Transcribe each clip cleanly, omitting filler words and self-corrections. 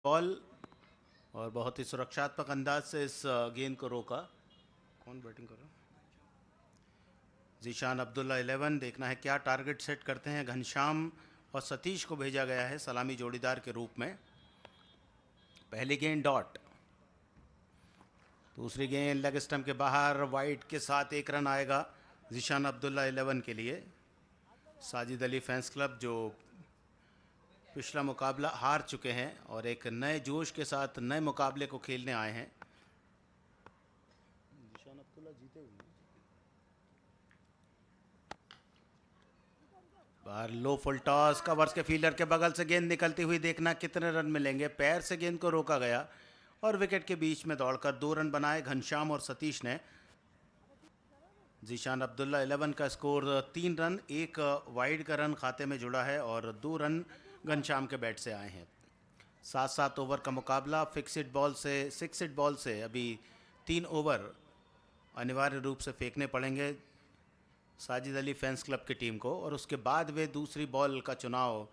Ball और बहुत ही सुरक्षात्मक अंदाज से इस गेंद को रोका। कौन बैटिंग कर रहा है? जीशान अब्दुल्ला 11। देखना है क्या टारगेट सेट करते हैं। घनश्याम और सतीश को भेजा गया है सलामी जोड़ीदार के रूप में। पहली गेंद डॉट, दूसरी गेंद लेग स्टंप के बाहर वाइड के साथ एक रन आएगा जीशान अब्दुल्ला 11 के लिए। साजिद अली फैंस क्लब जो पिछला मुकाबला हार चुके हैं और एक नए जोश के साथ नए मुकाबले को खेलने आए हैं। जीशान अब्दुल्ला जीते हुए बाहर लो फुल टॉस, कवर्स के फील्डर के बगल से गेंद निकलती हुई। देखना कितने रन मिलेंगे। पैर से गेंद को रोका गया और विकेट के बीच में दौड़कर 2 रन बनाए घनश्याम और सतीश ने। जीशान अब्दुल्ला 11 का स्कोर 3 रन, 1 वाइड का रन खाते में जुड़ा है और 2 रन घनश्याम के बैट से आए हैं। 7-7 ओवर का मुकाबला। फिक्स्ड बॉल से 6 बॉल से अभी 3 ओवर अनिवार्य रूप से फेंकने पड़ेंगे साजिद अली फैंस क्लब की टीम को और उसके बाद वे दूसरी बॉल का चुनाव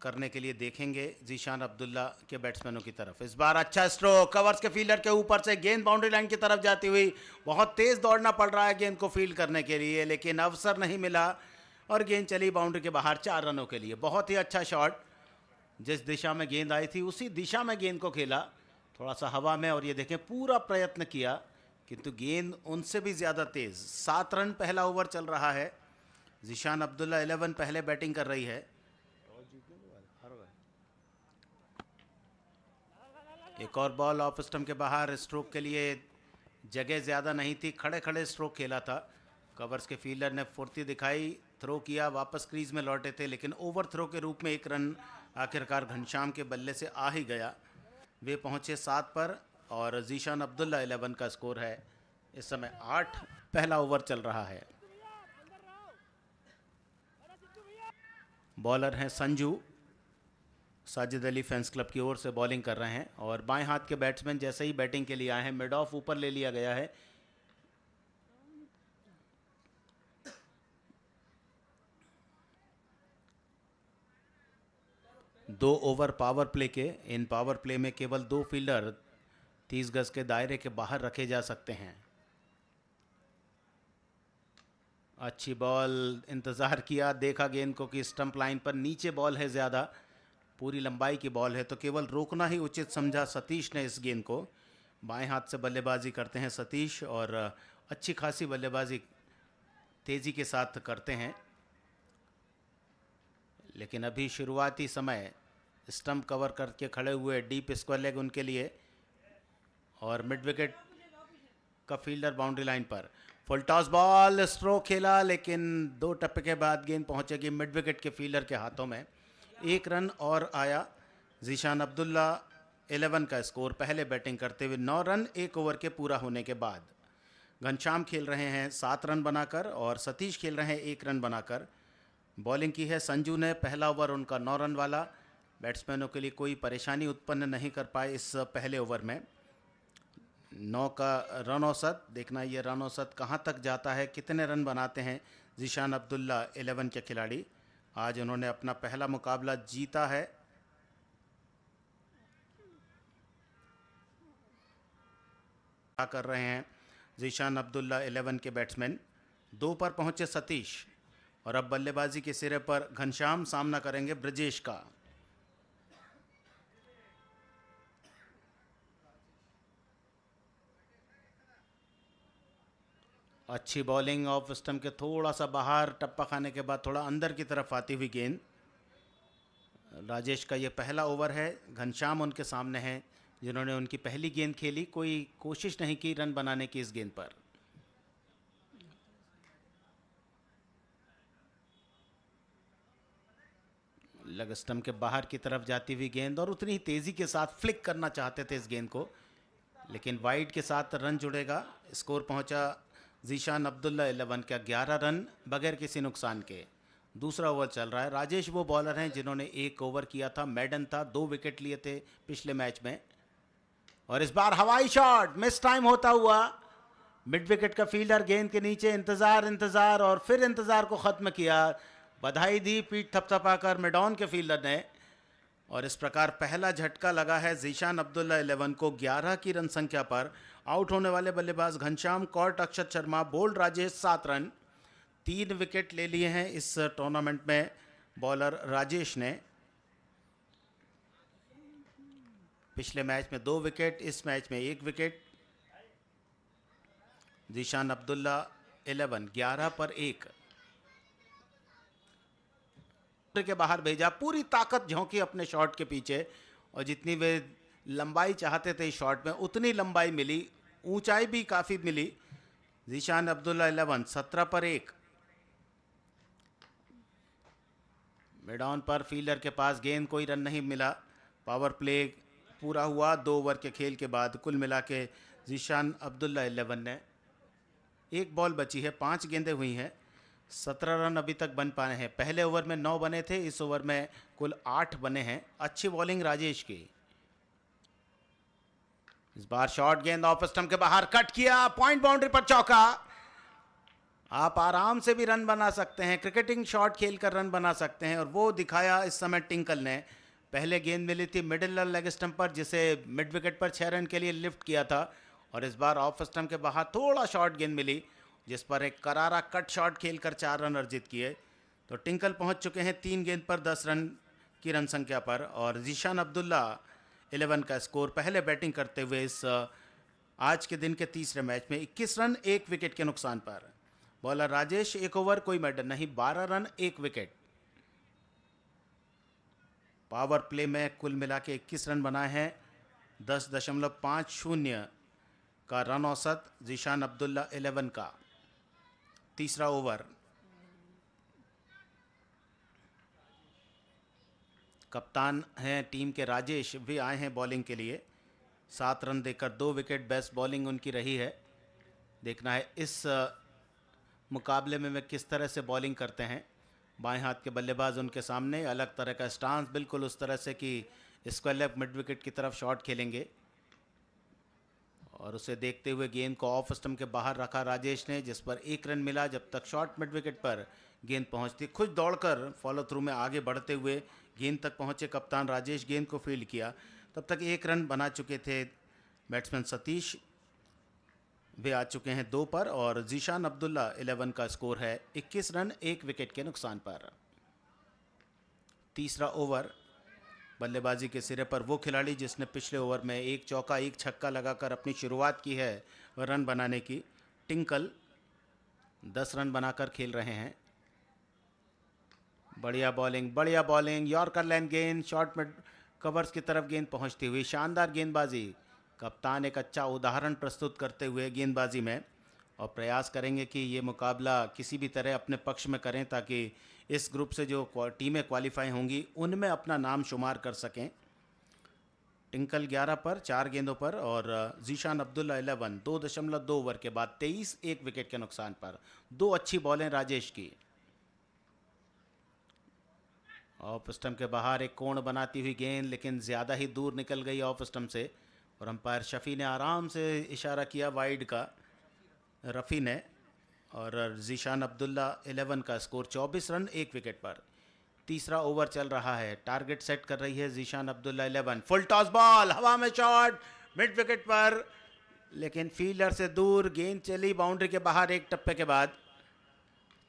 करने के लिए देखेंगे जीशान अब्दुल्ला के बैट्समैनों की तरफ। इस बार अच्छा स्ट्रोक, कवर्स के फील्डर के ऊपर से गेंद बाउंड्री लाइन की तरफ जाती हुई। बहुत तेज दौड़ना पड़ रहा है गेंद को फील्ड करने के लिए, लेकिन अवसर नहीं मिला और गेंद चली बाउंड्री के बाहर 4 रनों के लिए। बहुत ही अच्छा शॉट, जिस दिशा में गेंद आई थी उसी दिशा में गेंद को खेला, थोड़ा सा हवा में, और ये देखें पूरा प्रयत्न किया किंतु गेंद उनसे भी ज़्यादा तेज़। 7 रन पहला ओवर चल रहा है। जीशान अब्दुल्ला 11 पहले बैटिंग कर रही है। एक और बॉल ऑफ स्टंप के बाहर। स्ट्रोक के लिए जगह ज़्यादा नहीं थी, खड़े खड़े स्ट्रोक खेला था। कवर्स के फील्डर ने फुर्ती दिखाई, थ्रो किया, वापस क्रीज में लौटे थे, लेकिन ओवर थ्रो के रूप में 1 रन आखिरकार घनश्याम के बल्ले से आ ही गया। वे पहुंचे 7 पर और जीशान अब्दुल्ला 11 का स्कोर है इस समय 8। पहला ओवर चल रहा है। बॉलर हैं संजू, साजिद अली फैंस क्लब की ओर से बॉलिंग कर रहे हैं और बाएं हाथ के बैट्समैन जैसे ही बैटिंग के लिए आए हैं, मिड ऑफ ऊपर ले लिया गया है। दो ओवर पावर प्ले के, इन पावर प्ले में केवल 2 फील्डर 30 गज के दायरे के बाहर रखे जा सकते हैं। अच्छी बॉल, इंतज़ार किया, देखा गेंद को कि स्टंप लाइन पर नीचे बॉल है, ज़्यादा पूरी लंबाई की बॉल है, तो केवल रोकना ही उचित समझा सतीश ने इस गेंद को। बाएं हाथ से बल्लेबाजी करते हैं सतीश और अच्छी खासी बल्लेबाजी तेज़ी के साथ करते हैं, लेकिन अभी शुरुआती समय स्टंप कवर करके खड़े हुए, डीप स्क्वायर लेग उनके लिए और मिड विकेट का फील्डर बाउंड्री लाइन पर। फुल टॉस बॉल, स्ट्रोक खेला, लेकिन 2 टप्पे के बाद गेंद पहुंचेगी मिड विकेट के फील्डर के हाथों में। 1 रन और आया। जीशान अब्दुल्ला 11 का स्कोर पहले बैटिंग करते हुए 9 रन 1 ओवर के पूरा होने के बाद। घनश्याम खेल रहे हैं 7 रन बनाकर और सतीश खेल रहे हैं 1 रन बनाकर। बॉलिंग की है संजू ने, पहला ओवर उनका 9 रन वाला। बैट्समैनों के लिए कोई परेशानी उत्पन्न नहीं कर पाए इस पहले ओवर में। 9 का रन औसत, देखना ये रन औसत कहाँ तक जाता है, कितने रन बनाते हैं जीशान अब्दुल्ला 11 के खिलाड़ी। आज उन्होंने अपना पहला मुकाबला जीता है। क्या कर रहे हैं जीशान अब्दुल्ला 11 के बैट्समैन। 2 पर पहुंचे सतीश और अब बल्लेबाजी के सिरे पर घनश्याम सामना करेंगे ब्रजेश का। अच्छी बॉलिंग, ऑफ स्टंप के थोड़ा सा बाहर, टप्पा खाने के बाद थोड़ा अंदर की तरफ आती हुई गेंद। राजेश का ये पहला ओवर है। घनश्याम उनके सामने हैं जिन्होंने उनकी पहली गेंद खेली, कोई कोशिश नहीं की रन बनाने की इस गेंद पर। लेग स्टंप के बाहर की तरफ जाती हुई गेंद और उतनी ही तेज़ी के साथ फ्लिक करना चाहते थे इस गेंद को, लेकिन वाइड के साथ रन जुड़ेगा। स्कोर पहुंचा जीशान अब्दुल्ला 11 का 11 रन बगैर किसी नुकसान के। दूसरा ओवर चल रहा है। राजेश वो बॉलर हैं जिन्होंने 1 ओवर किया था, मैडन था, 2 विकेट लिए थे पिछले मैच में। और इस बार हवाई शॉट मिस टाइम होता हुआ, मिड विकेट का फील्डर गेंद के नीचे, इंतज़ार और फिर इंतज़ार को ख़त्म किया। बधाई दी पीठ थपथपाकर मिडॉन के फील्डर ने। और इस प्रकार पहला झटका लगा है जीशान अब्दुल्ला 11 को 11 की रन संख्या पर। आउट होने वाले बल्लेबाज Ghanshyam Kaur, Akshat Sharma, bowled Rajesh 7 run. 3 wicket ले लिए हैं इस टूर्नामेंट में बॉलर राजेश ने। पिछले मैच में 2 विकेट, इस मैच में 1 विकेट। जीशान अब्दुल्ला 11 11 पर 1 के बाहर भेजा, पूरी ताकत झोंकी अपने शॉट के पीछे और जितनी वे लंबाई चाहते थे इस शॉट में उतनी लंबाई मिली, ऊंचाई भी काफ़ी मिली। जीशान अब्दुल्ला 11 17 पर 1। मिड ऑन पर फील्डर के पास गेंद, कोई रन नहीं मिला। पावर प्ले पूरा हुआ 2 ओवर के खेल के बाद। कुल मिला के जीशान अब्दुल्ला 11 ने, एक बॉल बची है, 5 गेंदें हुई हैं, 17 रन अभी तक बन पाए हैं। पहले ओवर में 9 बने थे, इस ओवर में कुल 8 बने हैं। अच्छी बॉलिंग राजेश की। इस बार शॉर्ट गेंद ऑफ स्टंप के बाहर कट किया, पॉइंट बाउंड्री पर चौका। आप आराम से भी रन बना सकते हैं, क्रिकेटिंग शॉट खेलकर रन बना सकते हैं, और वो दिखाया इस समय टिंकल ने। पहले गेंद मिली थी मिडिल लेग स्टंप पर, जिसे मिड विकेट पर 6 रन के लिए लिफ्ट किया था, और इस बार ऑफ स्टंप के बाहर थोड़ा शॉर्ट गेंद मिली जिस पर एक करारा कट शॉट खेलकर 4 रन अर्जित किए। तो टिंकल पहुंच चुके हैं 3 गेंद पर 10 रन की रन संख्या पर, और जीशान अब्दुल्ला 11 का स्कोर पहले बैटिंग करते हुए इस आज के दिन के तीसरे मैच में 21 रन 1 विकेट के नुकसान पर। बॉलर राजेश 1 ओवर कोई मेडल नहीं, 12 रन 1 विकेट। पावर प्ले में कुल मिला के 21 रन बनाए हैं, 10.50 का रन औसत जीशान अब्दुल्ला 11 का। तीसरा ओवर, कप्तान हैं टीम के राजेश भी आए हैं बॉलिंग के लिए। 7 रन देकर 2 विकेट, बेस्ट बॉलिंग उनकी रही है। देखना है इस मुकाबले में वे किस तरह से बॉलिंग करते हैं। बाएं हाथ के बल्लेबाज उनके सामने, अलग तरह का स्टांस, बिल्कुल उस तरह से कि स्क्वायर लेग मिड विकेट की तरफ शॉट खेलेंगे, और उसे देखते हुए गेंद को ऑफ स्टंप के बाहर रखा राजेश ने, जिस पर 1 रन मिला। जब तक शॉट मिड विकेट पर गेंद पहुंचती, खुद दौड़कर फॉलो थ्रू में आगे बढ़ते हुए गेंद तक पहुंचे कप्तान राजेश, गेंद को फील्ड किया। तब तक 1 रन बना चुके थे बैट्समैन सतीश, वे आ चुके हैं 2 पर, और जीशान अब्दुल्ला 11 का स्कोर है 21 रन 1 विकेट के नुकसान पर। तीसरा ओवर, बल्लेबाजी के सिरे पर वो खिलाड़ी जिसने पिछले ओवर में 1 चौका 1 छक्का लगाकर अपनी शुरुआत की है रन बनाने की, टिंकल 10 रन बनाकर खेल रहे हैं। बढ़िया बॉलिंग, यॉर्कर लाइन गेंद, शॉर्ट मिड कवर्स की तरफ गेंद पहुंचती हुई, शानदार गेंदबाजी। कप्तान एक अच्छा उदाहरण प्रस्तुत करते हुए गेंदबाजी में, और प्रयास करेंगे कि ये मुकाबला किसी भी तरह अपने पक्ष में करें, ताकि इस ग्रुप से जो टीमें क्वालिफाई होंगी उनमें अपना नाम शुमार कर सकें। टिंकल 11 पर 4 गेंदों पर, और जीशान अब्दुल्ला 11 2.2 ओवर के बाद 23 1 विकेट के नुकसान पर। 2 अच्छी बॉलें राजेश की। ऑफ स्टंप के बाहर एक कोण बनाती हुई गेंद, लेकिन ज़्यादा ही दूर निकल गई ऑफ स्टंप से, और अंपायर शफी ने आराम से इशारा किया वाइड का, रफ़ी ने, और जीशान अब्दुल्ला 11 का स्कोर 24 रन 1 विकेट पर। तीसरा ओवर चल रहा है, टारगेट सेट कर रही है Zeeshan Abdullah 11। Full toss ball, हवा में शॉट मिड विकेट पर, लेकिन फील्डर से दूर गेंद चली बाउंड्री के बाहर। एक टप्पे के बाद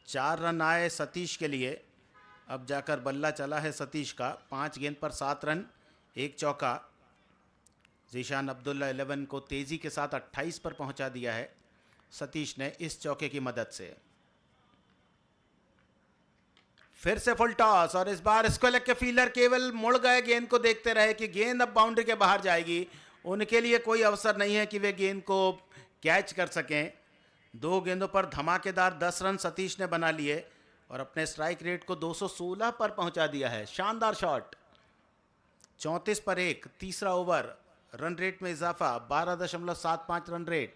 4 रन आए सतीश के लिए। अब जाकर बल्ला चला है सतीश का, 5 गेंद पर 7 रन 1 चौका। जीशान अब्दुल्ला 11 को तेज़ी के साथ 28 पर पहुंचा दिया है सतीश ने इस चौके की मदद से। फिर से फुल टॉस, और इस बार स्क्वायर लेग के फील्डर केवल मुड़ गए, गेंद को देखते रहे कि गेंद अब बाउंड्री के बाहर जाएगी। उनके लिए कोई अवसर नहीं है कि वे गेंद को कैच कर सकें। 2 गेंदों पर धमाकेदार 10 रन सतीश ने बना लिए, और अपने स्ट्राइक रेट को 216 पर पहुंचा दिया है। शानदार शॉट। 34 पर 1, तीसरा ओवर, रन रेट में इजाफा, 12.75 run rate.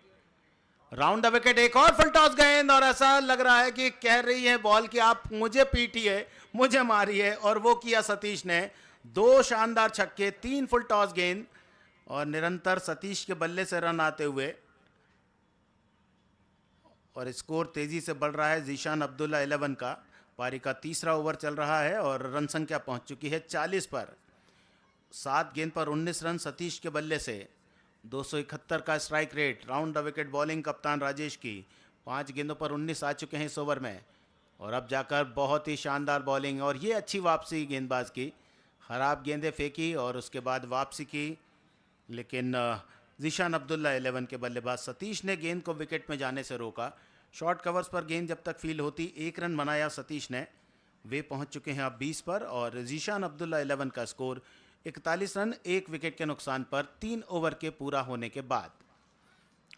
Round the wicket, एक और फुल टॉस गेंद, और ऐसा लग रहा है कि कह रही है बॉल कि आप मुझे पीटिए, मुझे मारिए, और वो किया सतीश ने। 2 शानदार छक्के, 3 फुल टॉस गेंद, और निरंतर सतीश के बल्ले से रन आते हुए, और स्कोर तेजी से बढ़ रहा है जीशान अब्दुल्ला 11 का। पारी का तीसरा ओवर चल रहा है और रन संख्या पहुंच चुकी है 40 पर। 7 गेंद पर 19 रन सतीश के बल्ले से, 271 का strike rate, round the wicket bowling कप्तान राजेश की। 5 गेंदों पर 19 आ चुके हैं इस ओवर में, और अब जाकर बहुत ही शानदार बॉलिंग, और ये अच्छी वापसी गेंदबाज की, ख़राब गेंदें फेंकी और उसके बाद वापसी की, लेकिन जीशान अब्दुल्ला 11 के बल्लेबाज सतीश ने गेंद को विकेट में जाने से रोका। शॉर्ट कवर्स पर गेंद जब तक फील होती 1 रन बनाया सतीश ने। वे पहुंच चुके हैं अब 20 पर, और जीशान अब्दुल्ला 11 का स्कोर 41 रन 1 विकेट के नुकसान पर 3 ओवर के पूरा होने के बाद।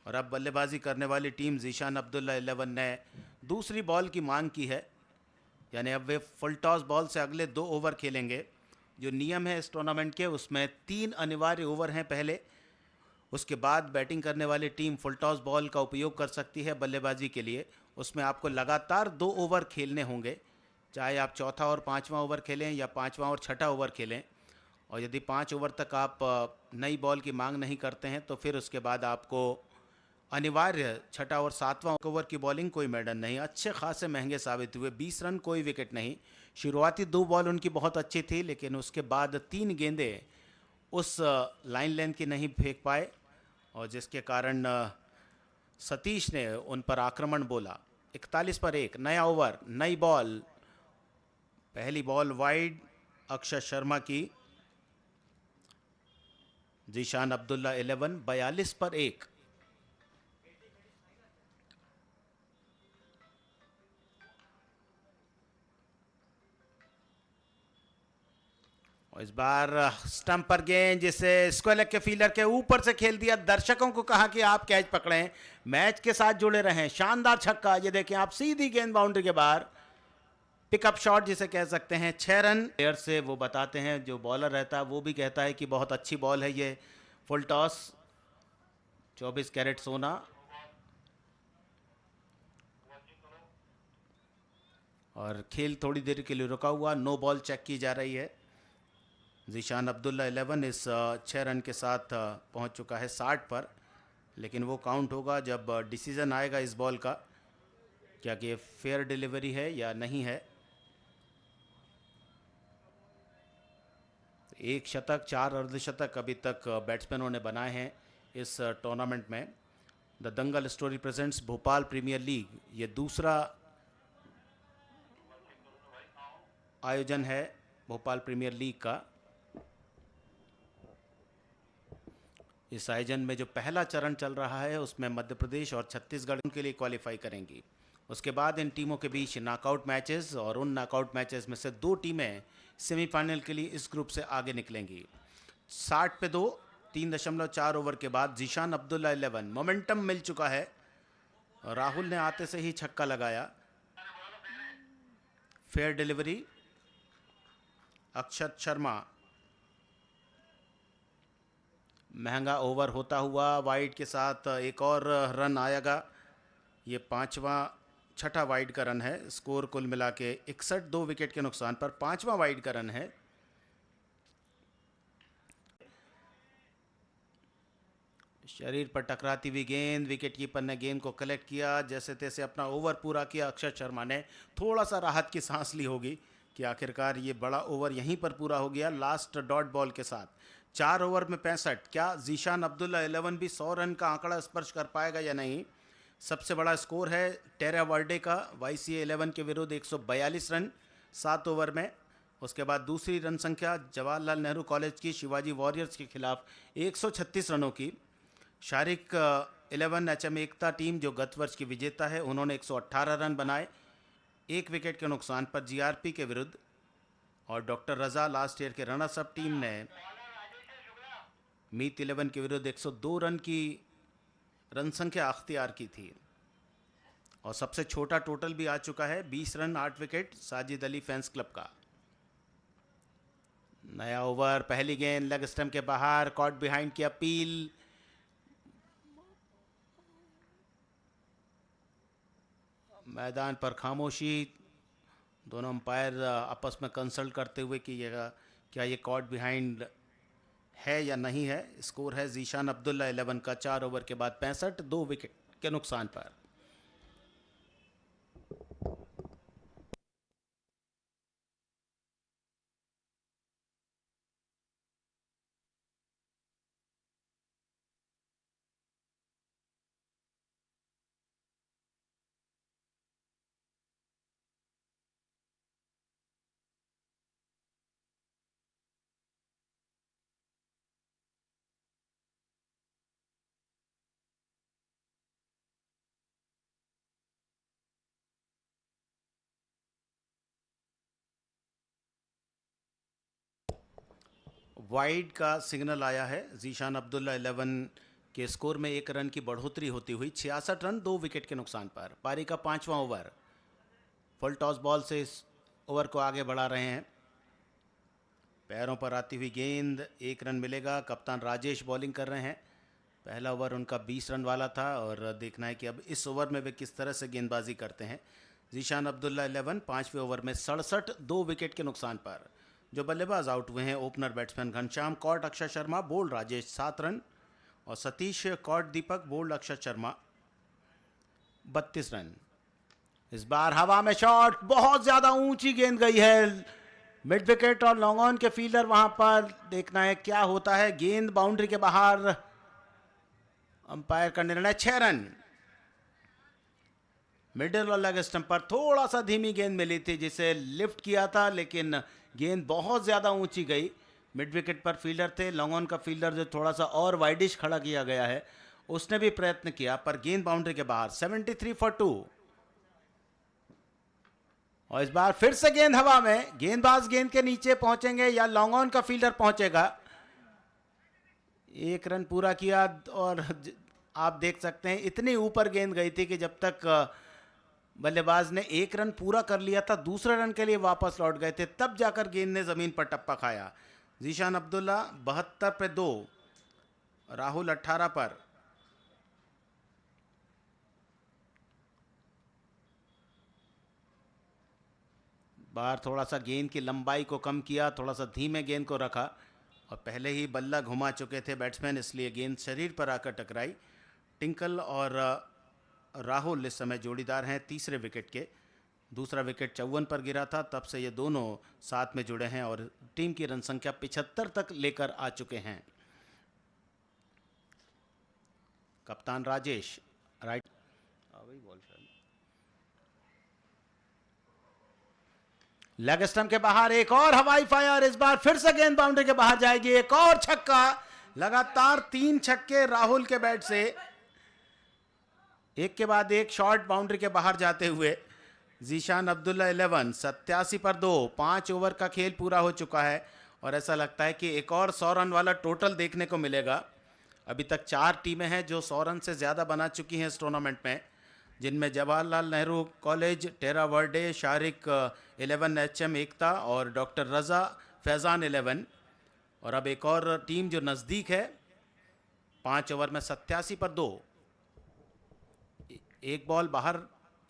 और अब बल्लेबाजी करने वाली टीम जीशान अब्दुल्ला 11 ने दूसरी बॉल की मांग की है, यानी अब वे फुल टॉस बॉल से अगले 2 ओवर खेलेंगे। जो नियम है इस टूर्नामेंट के, उसमें 3 अनिवार्य ओवर हैं पहले, उसके बाद बैटिंग करने वाली टीम फुल टॉस बॉल का उपयोग कर सकती है बल्लेबाजी के लिए। उसमें आपको लगातार 2 ओवर खेलने होंगे, चाहे आप चौथा और 5वां ओवर खेलें या 5वां और 6ठा ओवर खेलें। और यदि 5 ओवर तक आप नई बॉल की मांग नहीं करते हैं तो फिर उसके बाद आपको अनिवार्य 6ठा और 7वां ओवर की बॉलिंग। कोई मेडन नहीं, अच्छे खासे महंगे साबित हुए। 20 रन, कोई विकेट नहीं। शुरुआती 2 बॉल उनकी बहुत अच्छी थी, लेकिन उसके बाद 3 गेंदें उस लाइन लेंथ की नहीं फेंक पाए, और जिसके कारण सतीश ने उन पर आक्रमण बोला। 41 पर 1, नया ओवर, नई बॉल। पहली बॉल वाइड अक्षर शर्मा की। जीशान अब्दुल्ला 11 42 पर 1। और इस बार स्टंप पर गेंद, जिसे स्क्वेयर के फील्डर के ऊपर से खेल दिया। दर्शकों को कहा कि आप कैच पकड़ें, मैच के साथ जुड़े रहें। शानदार छक्का, ये देखें आप, सीधी गेंद बाउंड्री के बाहर। पिकअप शॉट जिसे कह सकते हैं। 6 रन। प्लेयर से वो बताते हैं, जो बॉलर रहता है वो भी कहता है कि बहुत अच्छी बॉल है ये। फुल टॉस, 24 कैरेट सोना। और खेल थोड़ी देर के लिए रुका हुआ, नो बॉल चेक की जा रही है। जीशान अब्दुल्ला 11 इस 6 रन के साथ पहुंच चुका है 60 पर, लेकिन वो काउंट होगा जब डिसीजन आएगा इस बॉल का, क्या कि फेयर डिलीवरी है या नहीं है। 1 शतक, 4 अर्धशतक अभी तक बैट्समैनों ने बनाए हैं इस टूर्नामेंट में। The Dangal story presents Bhopal premier league, ये दूसरा आयोजन है भोपाल प्रीमियर लीग का। इस आयोजन में जो पहला चरण चल रहा है उसमें मध्य प्रदेश और छत्तीसगढ़ के लिए क्वालिफाई करेंगी। उसके बाद इन टीमों के बीच नॉकआउट मैचेस, और उन नॉकआउट मैचेस में से 2 टीमें सेमीफाइनल के लिए इस ग्रुप से आगे निकलेंगी। 60 पे 2, 3.4 ओवर के बाद जीशान अब्दुल्ला 11, मोमेंटम मिल चुका है। राहुल ने आते से ही छक्का लगाया। फेयर डिलीवरी, अक्षत शर्मा। महंगा ओवर होता हुआ वाइड के साथ एक और रन आएगा। ये 6ठा वाइड का रन है। स्कोर कुल मिला के 61, 2 विकेट के नुकसान पर 5वां वाइड का रन है। शरीर पर टकराती हुई गेंद, विकेट कीपर ने गेंद को कलेक्ट किया, जैसे तैसे अपना ओवर पूरा किया। अक्षर शर्मा ने थोड़ा सा राहत की सांस ली होगी कि आखिरकार ये बड़ा ओवर यहीं पर पूरा हो गया लास्ट डॉट बॉल के साथ। 4 ओवर में 65। क्या जीशान अब्दुल्ला 11 भी 100 रन का आंकड़ा स्पर्श कर पाएगा या नहीं? सबसे बड़ा स्कोर है टेरा वर्डे का YCA 11 के विरुद्ध 142 रन 7 ओवर में। उसके बाद दूसरी रन संख्या जवाहरलाल नेहरू कॉलेज की शिवाजी वॉरियर्स के खिलाफ 136 रनों की। शारिक 11 HM एकता टीम, जो गत वर्ष की विजेता है, उन्होंने 118 रन बनाए 1 विकेट के नुकसान पर GRP के विरुद्ध। और डॉक्टर रजा लास्ट ईयर के रनर्स अप टीम ने मीत 11 के विरुद्ध 102 रन की रन संख्या अख्तियार की थी। और सबसे छोटा टोटल भी आ चुका है, 20 run 8 wicket, Sajid Ali fans club का। नया ओवर, पहली गेंद लेग स्टंप के बाहर, कॉट बिहाइंड की अपील। मैदान पर खामोशी, दोनों अंपायर आपस में कंसल्ट करते हुए कि क्या ये कॉट बिहाइंड है या नहीं है। स्कोर है जीशान अब्दुल्ला 11 का 4 ओवर के बाद 65, 2 विकेट के नुकसान पर। वाइड का सिग्नल आया है। जीशान अब्दुल्ला 11 के स्कोर में 1 रन की बढ़ोतरी होती हुई 66 रन 2 विकेट के नुकसान पर। पारी का 5वां ओवर, फुल टॉस बॉल से इस ओवर को आगे बढ़ा रहे हैं। पैरों पर आती हुई गेंद, 1 रन मिलेगा। कप्तान राजेश बॉलिंग कर रहे हैं। पहला ओवर उनका 20 रन वाला था और देखना है कि अब इस ओवर में वे किस तरह से गेंदबाजी करते हैं। जीशान अब्दुल्ला 11 5वें ओवर में 67 2 विकेट के नुकसान पर। जो बल्लेबाज आउट हुए हैं, ओपनर बैट्समैन घनश्याम कौट, अक्षर शर्मा, बोल्ड राजेश 7 रन और सतीश कौट दीपक, बोल्ड अक्षर शर्मा 32 रन। इस बार हवा में शॉट, बहुत ज्यादा ऊंची गेंद गई है मिड विकेट और लॉन्ग ऑन के फील्डर वहां पर। देखना है क्या होता है। गेंद बाउंड्री के बाहर, अंपायर का निर्णय 6 रन। मिडिल और लेग स्टंप पर थोड़ा सा धीमी गेंद मिली थी जिसे लिफ्ट किया था, लेकिन गेंद बहुत ज़्यादा ऊंची गई। मिड विकेट पर फील्डर थे, लॉन्ग ऑन का फील्डर जो थोड़ा सा और वाइडिश खड़ा किया गया है, उसने भी प्रयत्न किया पर गेंद बाउंड्री के बाहर। 73 फॉर 2। और इस बार फिर से गेंद हवा में। गेंदबाज गेंद के नीचे पहुंचेंगे या लॉन्ग ऑन का फील्डर पहुंचेगा। 1 रन पूरा किया और आप देख सकते हैं इतनी ऊपर गेंद गई थी कि जब तक बल्लेबाज ने 1 रन पूरा कर लिया था, दूसरे रन के लिए वापस लौट गए थे, तब जाकर गेंद ने जमीन पर टप्पा खाया। जीशान अब्दुल्ला 72 पे 2, राहुल 18 पर। बाहर थोड़ा सा गेंद की लंबाई को कम किया, थोड़ा सा धीमे गेंद को रखा और पहले ही बल्ला घुमा चुके थे बैट्समैन, इसलिए गेंद शरीर पर आकर टकराई। टिंकल और राहुल इस समय जोड़ीदार हैं तीसरे विकेट के। दूसरा विकेट 54 पर गिरा था, तब से ये दोनों साथ में जुड़े हैं और टीम की रन संख्या 75 तक लेकर आ चुके हैं। कप्तान राजेश राइट, लेग स्टंप के बाहर एक और हवाई फायर। इस बार फिर से गेंद बाउंड्री के बाहर जाएगी। एक और छक्का, लगातार 3 छक्के राहुल के बैट से, एक के बाद एक शॉट बाउंड्री के बाहर जाते हुए। जीशान अब्दुल्ला 11 87 पर 2। 5 ओवर का खेल पूरा हो चुका है और ऐसा लगता है कि एक और 100 रन वाला टोटल देखने को मिलेगा। अभी तक 4 टीमें हैं जो 100 रन से ज़्यादा बना चुकी हैं इस टूर्नामेंट में, जिनमें जवाहरलाल नेहरू कॉलेज, टेरा वर्डे, शारिक 11 HM एकता और डॉक्टर रज़ा फैज़ान 11। और अब एक और टीम जो नज़दीक है, 5 ओवर में 87 पर 2। एक बॉल बाहर,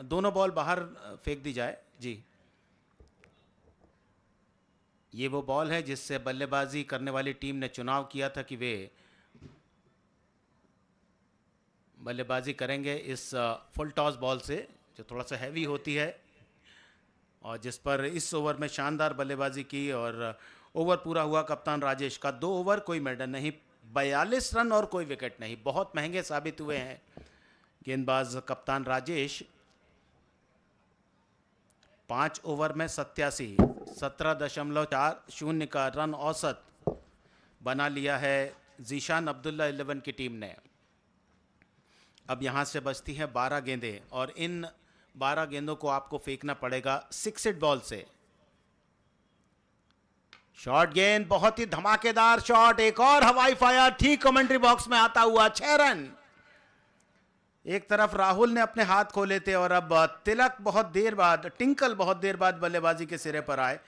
दोनों बॉल बाहर फेंक दी जाए जी। ये वो बॉल है जिससे बल्लेबाजी करने वाली टीम ने चुनाव किया था कि वे बल्लेबाजी करेंगे इस फुल टॉस बॉल से, जो थोड़ा सा हैवी होती है और जिस पर इस ओवर में शानदार बल्लेबाजी की। और ओवर पूरा हुआ कप्तान राजेश का। 2 ओवर कोई मेडल नहीं, 42 रन और कोई विकेट नहीं। बहुत महंगे साबित हुए हैं गेंदबाज कप्तान राजेश। 5 ओवर में 87, 17.40 का रन औसत बना लिया है जीशान अब्दुल्ला 11 की टीम ने। अब यहाँ से बचती हैं 12 गेंदें और इन 12 गेंदों को आपको फेंकना पड़ेगा 6 हिट बॉल से। शॉर्ट गेंद, बहुत ही धमाकेदार शॉट, एक और हवाई फायर ठीक कमेंट्री बॉक्स में आता हुआ। 6 रन। एक तरफ राहुल ने अपने हाथ खोले थे और अब तिलक बहुत देर बाद, टिंकल बहुत देर बाद बल्लेबाजी के सिरे पर आए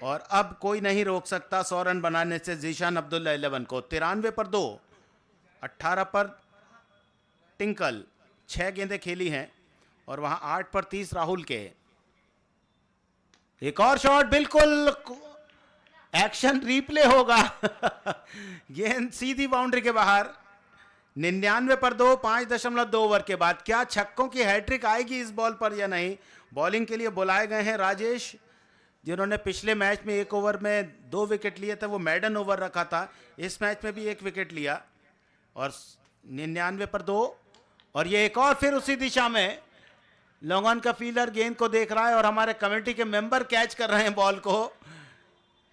और अब कोई नहीं रोक सकता 100 रन बनाने से जीशान अब्दुल्ला 11 को। 93 पर 2, 18 पर टिंकल, 6 गेंदें खेली हैं और वहां 8 पर 30 राहुल के। एक और शॉट, बिल्कुल एक्शन रिप्ले होगा। गेंद सीधी बाउंड्री के बाहर। 99 पर 2, 5.2 ओवर के बाद। क्या छक्कों की हैट्रिक आएगी इस बॉल पर या नहीं? बॉलिंग के लिए बुलाए गए हैं राजेश, जिन्होंने पिछले मैच में 1 ओवर में 2 विकेट लिए थे, वो मैडन ओवर रखा था। इस मैच में भी 1 विकेट लिया और 99 पर 2। और ये एक और फिर उसी दिशा में लॉन्ग ऑन का फील्डर गेंद को देख रहा है और हमारे कमेटी के मेंबर कैच कर रहे हैं बॉल को।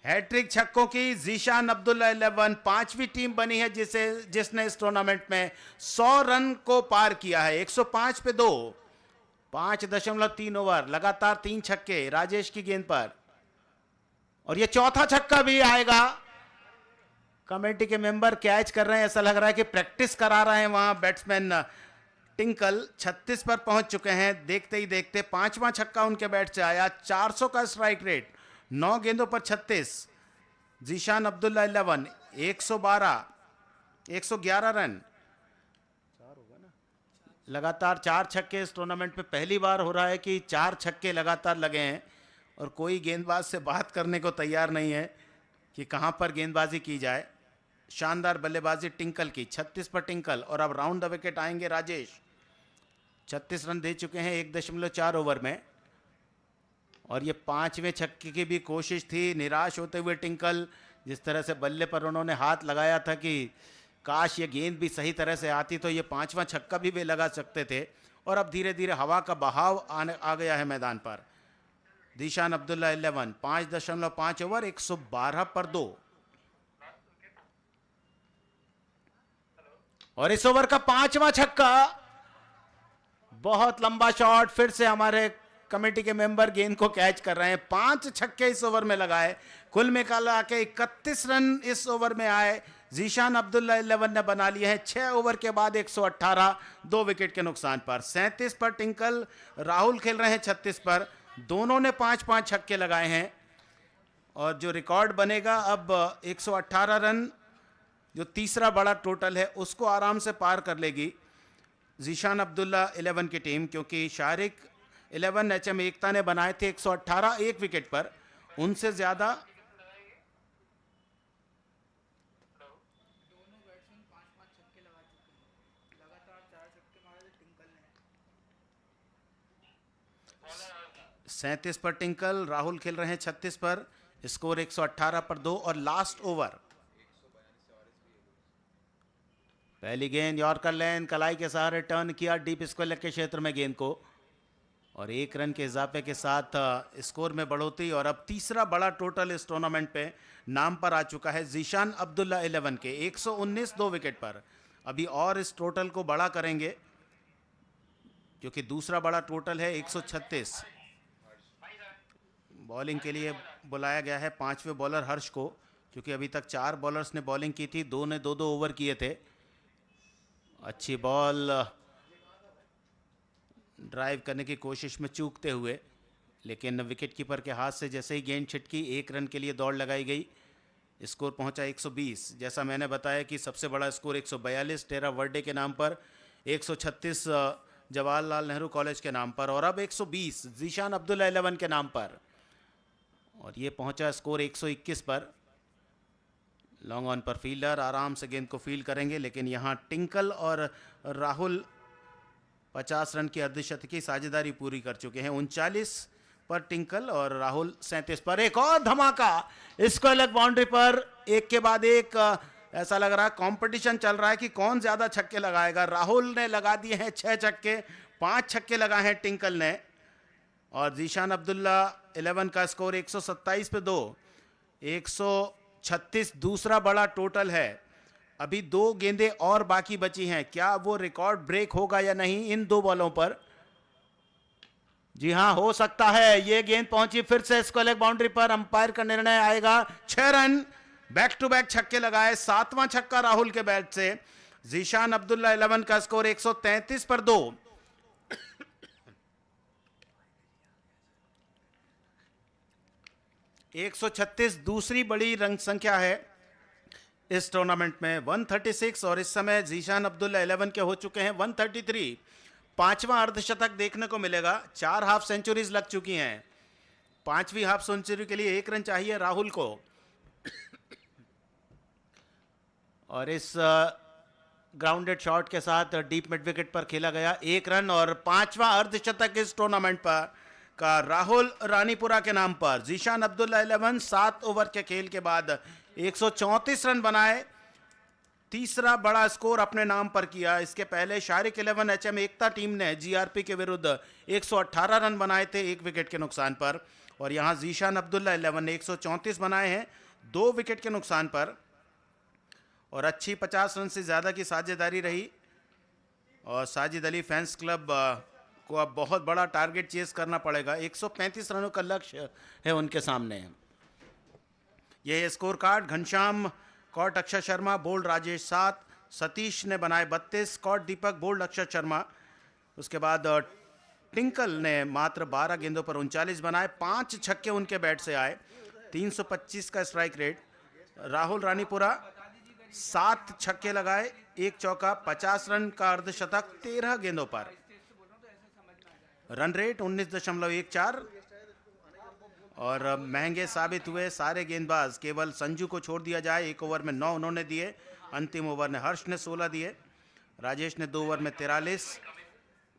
हैट्रिक छक्कों की जीशान अब्दुल्ला 11 5वीं टीम बनी है जिसने इस टूर्नामेंट में 100 रन को पार किया है। 105 पे 2, 5.3 ओवर, लगातार 3 छक्के राजेश की गेंद पर और यह चौथा छक्का भी आएगा। कमेटी के मेंबर कैच कर रहे हैं, ऐसा लग रहा है कि प्रैक्टिस करा रहे हैं वहां बैट्समैन टिंकल। 36 पर पहुंच चुके हैं, देखते ही देखते पांचवा छक्का उनके बैट से आया। 400 का स्ट्राइक रेट, 9 गेंदों पर 36। जीशान अब्दुल्ला 11, 111 रन। लगातार 4 छक्के इस टूर्नामेंट में पहली बार हो रहा है कि 4 छक्के लगातार लगे हैं और कोई गेंदबाज से बात करने को तैयार नहीं है कि कहां पर गेंदबाजी की जाए। शानदार बल्लेबाजी टिंकल की, 36 पर टिंकल। और अब राउंड द विकेट आएंगे राजेश। 36 रन दे चुके हैं 1.4 ओवर में और ये 5वें छक्के की भी कोशिश थी। निराश होते हुए टिंकल, जिस तरह से बल्ले पर उन्होंने हाथ लगाया था कि काश ये गेंद भी सही तरह से आती तो ये 5वां छक्का भी वे लगा सकते थे। और अब धीरे धीरे हवा का बहाव आ गया है मैदान पर। जीशान अब्दुल्ला 11, 5.5 ओवर, 112 पर 2। और इस ओवर का 5वां छक्का, बहुत लंबा शॉट। फिर से हमारे कमेटी के मेंबर गेंद को कैच कर रहे हैं। 5 छक्के इस ओवर में लगाए, कुल मिला के 31 रन इस ओवर में आए। जीशान अब्दुल्ला 11 ने बना लिए हैं 6 ओवर के बाद 118, 2 विकेट के नुकसान पर। 37 पर टिंकल, राहुल खेल रहे हैं 36 पर। दोनों ने 5-5 छक्के लगाए हैं और जो रिकॉर्ड बनेगा अब 118 रन, जो तीसरा बड़ा टोटल है, उसको आराम से पार कर लेगी जीशान अब्दुल्ला 11 की टीम, क्योंकि शारिक 11 HM एकता ने बनाए थे 118 एक विकेट पर। उनसे ज्यादा सैंतीस पर टिंकल, राहुल खेल रहे हैं 36 पर। स्कोर 118 पर 2 और लास्ट ओवर। पहली गेंद यॉर्कर लेन, कलाई के सहारे टर्न किया डीप स्क्वायर के क्षेत्र में गेंद को और 1 रन के इजाफे के साथ स्कोर में बढ़ोतरी। और अब तीसरा बड़ा टोटल इस टूर्नामेंट पे नाम पर आ चुका है जीशान अब्दुल्ला 11 के, 119 2 विकेट पर। अभी और इस टोटल को बड़ा करेंगे क्योंकि दूसरा बड़ा टोटल है 136। बॉलिंग के लिए बुलाया गया है 5वें बॉलर हर्ष को, क्योंकि अभी तक 4 बॉलर्स ने बॉलिंग की थी, 2 ने 2-2 ओवर किए थे। अच्छी बॉल, ड्राइव करने की कोशिश में चूकते हुए, लेकिन विकेट कीपर के हाथ से जैसे ही गेंद छिटकी 1 रन के लिए दौड़ लगाई गई। स्कोर पहुंचा 120। जैसा मैंने बताया कि सबसे बड़ा स्कोर 142 टेरा वर्डे के नाम पर, 136 जवाहरलाल नेहरू कॉलेज के नाम पर और अब 120 जीशान अब्दुल्ला 11 के नाम पर। और ये पहुंचा स्कोर 121 पर। लॉन्ग ऑन पर फील्डर आराम से गेंद को फील्ड करेंगे, लेकिन यहाँ टिंकल और राहुल 50 रन की अर्धशतकी साझेदारी पूरी कर चुके हैं। 39 पर टिंकल और राहुल 37 पर। एक और धमाका स्क्वायर लेग बाउंड्री पर, एक के बाद एक। ऐसा लग रहा है कंपटीशन चल रहा है कि कौन ज्यादा छक्के लगाएगा। राहुल ने लगा दिए हैं 6 छक्के, 5 छक्के लगाए हैं टिंकल ने। और जीशान अब्दुल्ला 11 का स्कोर 127 पे 2, 136 दूसरा बड़ा टोटल है। अभी 2 गेंदें और बाकी बची हैं, क्या वो रिकॉर्ड ब्रेक होगा या नहीं इन 2 बॉलों पर? जी हां, हो सकता है। ये गेंद पहुंची फिर से स्क्वायर लेग बाउंड्री पर, अंपायर का निर्णय आएगा। 6 रन, बैक टू बैक छक्के लगाए, 7वां छक्का राहुल के बैट से। जीशान अब्दुल्ला 11 का स्कोर 133 पर 2। 136 दूसरी बड़ी रन संख्या है इस टूर्नामेंट में। 136 और इस समय जीशान अब्दुल्ला 11 के हो चुके हैं 133। 5वां अर्धशतक देखने को मिलेगा। 4 हाफ सेंचुरीज लग चुकी हैं। 5वीं हाफ सेंचुरी के लिए 1 रन चाहिए राहुल को। और इस ग्राउंडेड शॉट के साथ डीप मिड विकेट पर खेला गया 1 रन और 5वां अर्धशतक इस टूर्नामेंट पर का राहुल रानीपुरा के नाम पर। जीशान अब्दुल्ला 11 7 ओवर के खेल के बाद 134 रन बनाए, तीसरा बड़ा स्कोर अपने नाम पर किया। इसके पहले शारिक 11 HM एकता टीम ने जीआरपी के विरुद्ध 118 रन बनाए थे 1 विकेट के नुकसान पर। और यहां जीशान अब्दुल्ला 11 ने 134 बनाए हैं 2 विकेट के नुकसान पर। और अच्छी 50 रन से ज़्यादा की साझेदारी रही। और साजिद अली फैंस क्लब को अब बहुत बड़ा टारगेट चेस करना पड़ेगा। 135 रनों का लक्ष्य है उनके सामने। यह score card Ghanshyam caught Akshay Sharma, bowled Rajesh 7, Satish ने बनाए 32, कॉट दीपक, बोल्ड अक्षय शर्मा। उसके बाद टिंकल ने मात्र 12 गेंदों पर 39 बनाए, 5 छक्के उनके बैट से आए, 325 का स्ट्राइक रेट। राहुल रानीपुरा 7 छक्के लगाए, 1 चौका, 50 रन का अर्धशतक 13 गेंदों पर। Run rate 19.14। और महंगे साबित हुए सारे गेंदबाज, केवल संजू को छोड़ दिया जाए, 1 ओवर में 9 उन्होंने दिए, अंतिम ओवर में हर्ष ने 16 दिए, राजेश ने 2 ओवर में 43,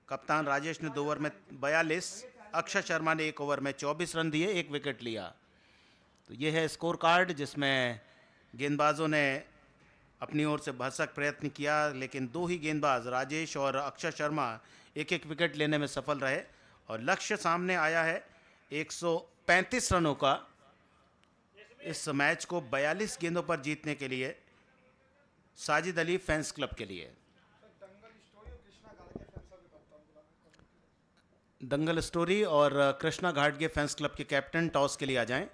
कप्तान राजेश ने 2 ओवर में 42, अक्षय शर्मा ने 1 ओवर में 24 रन दिए, 1 विकेट लिया। तो ये है स्कोर कार्ड जिसमें गेंदबाजों ने अपनी ओर से भरसक प्रयत्न किया, लेकिन 2 ही गेंदबाज राजेश और अक्षय शर्मा 1-1 विकेट लेने में सफल रहे और लक्ष्य सामने आया है 135 रनों का। इस मैच को 42 गेंदों पर जीतने के लिए साजिद अली फैंस क्लब के लिए। दंगल स्टोरी और कृष्णा घाटगे फैंस क्लब के कैप्टन टॉस के लिए आ जाएं।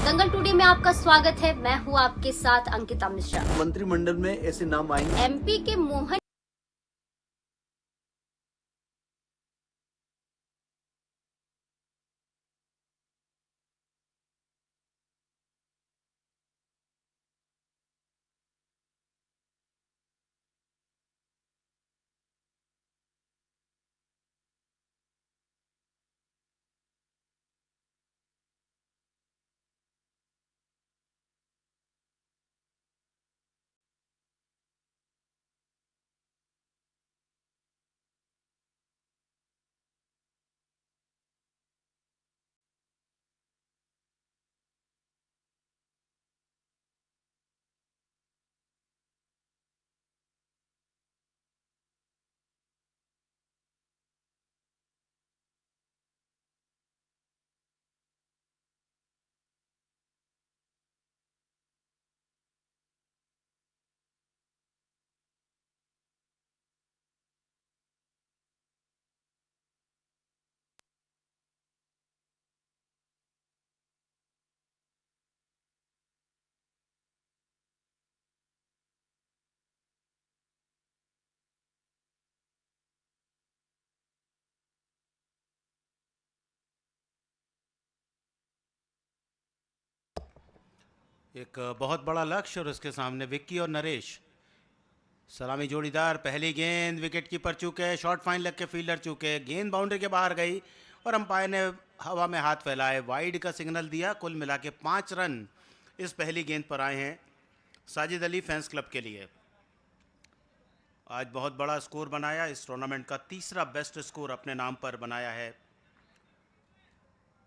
दंगल टुडे में आपका स्वागत है। मैं हूं आपके साथ अंकिता मिश्रा। मंत्रिमंडल में ऐसे नाम आएंगे। एमपी के मोहन एक बहुत बड़ा लक्ष्य और उसके सामने विक्की और नरेश। सलामी जोड़ीदार, पहली गेंद, विकेट कीपर चूके, शॉर्ट फाइन लग के फील्डर चूके, गेंद बाउंड्री के बाहर गई और अंपायर ने हवा में हाथ फैलाए, वाइड का सिग्नल दिया। कुल मिला के 5 रन इस पहली गेंद पर आए हैं साजिद अली फैंस क्लब के लिए। आज बहुत बड़ा स्कोर बनाया, इस टूर्नामेंट का तीसरा बेस्ट स्कोर अपने नाम पर बनाया है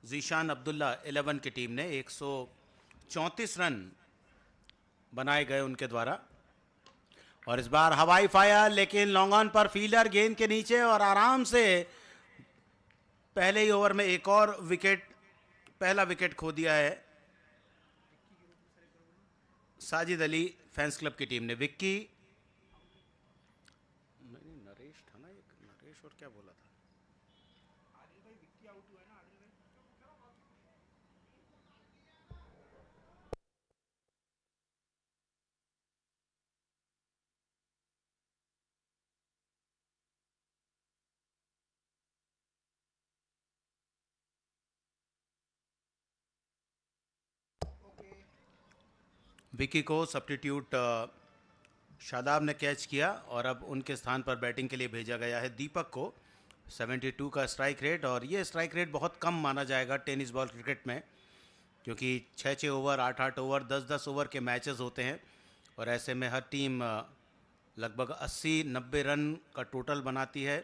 जीशान अब्दुल्ला 11 की टीम ने। 134 रन बनाए गए उनके द्वारा और इस बार हवाई फायर, लेकिन लॉन्ग ऑन पर फील्डर गेंद के नीचे और आराम से पहले ही ओवर में एक और विकेट, पहला विकेट खो दिया है साजिद अली फैंस क्लब की टीम ने। विक्की नहीं, नरेश था ना, एक नरेश और क्या बोला था। विकी को सब्स्टिट्यूट शादाब ने कैच किया और अब उनके स्थान पर बैटिंग के लिए भेजा गया है दीपक को। 72 का स्ट्राइक रेट, और ये स्ट्राइक रेट बहुत कम माना जाएगा टेनिस बॉल क्रिकेट में, क्योंकि 6-6 ओवर, 8-8 ओवर, 10-10 ओवर के मैचेस होते हैं और ऐसे में हर टीम लगभग 80-90 रन का टोटल बनाती है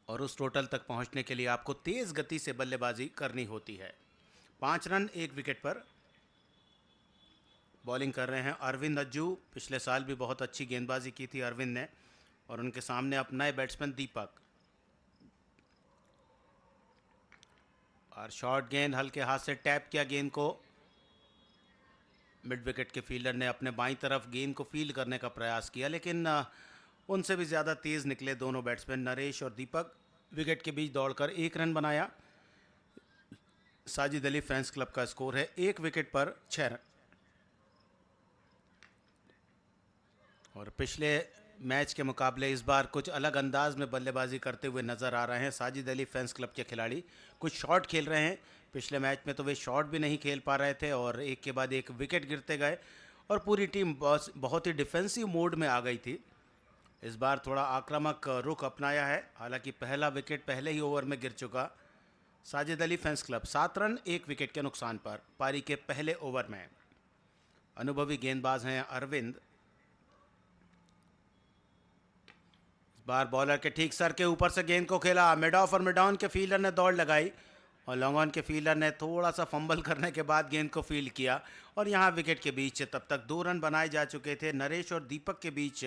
और उस टोटल तक पहुंचने के लिए आपको तेज़ गति से बल्लेबाजी करनी होती है। 5 रन 1 विकेट पर। बॉलिंग कर रहे हैं अरविंद अज्जू। पिछले साल भी बहुत अच्छी गेंदबाजी की थी अरविंद ने, और उनके सामने अब नए बैट्समैन दीपक। और शॉर्ट गेंद हल्के हाथ से टैप किया गेंद को। मिड विकेट के फील्डर ने अपने बाईं तरफ गेंद को फील्ड करने का प्रयास किया, लेकिन उनसे भी ज़्यादा तेज़ निकले दोनों बैट्समैन नरेश और दीपक। विकेट के बीच दौड़कर 1 रन बनाया। साजिद अली फैंस क्लब का स्कोर है 1 विकेट पर 6 रन। और पिछले मैच के मुकाबले इस बार कुछ अलग अंदाज में बल्लेबाजी करते हुए नज़र आ रहे हैं साजिद अली फैंस क्लब के खिलाड़ी। कुछ शॉट खेल रहे हैं। पिछले मैच में तो वे शॉट भी नहीं खेल पा रहे थे और एक के बाद एक विकेट गिरते गए और पूरी टीम बहुत ही डिफेंसिव मोड में आ गई थी। इस बार थोड़ा आक्रामक रुख अपनाया है, हालांकि पहला विकेट पहले ही ओवर में गिर चुका। Sajid Ali fans club 7 run 1 wicket के नुकसान पर पारी के पहले ओवर में। अनुभवी गेंदबाज हैं अरविंद। इस बार बॉलर के ठीक सर के ऊपर से गेंद को खेला। मिड ऑफ और मिड ऑन के फील्डर ने दौड़ लगाई और लॉन्ग ऑन के फील्डर ने थोड़ा सा फंबल करने के बाद गेंद को फील्ड किया और यहाँ विकेट के बीच तब तक 2 रन बनाए जा चुके थे। नरेश और दीपक के बीच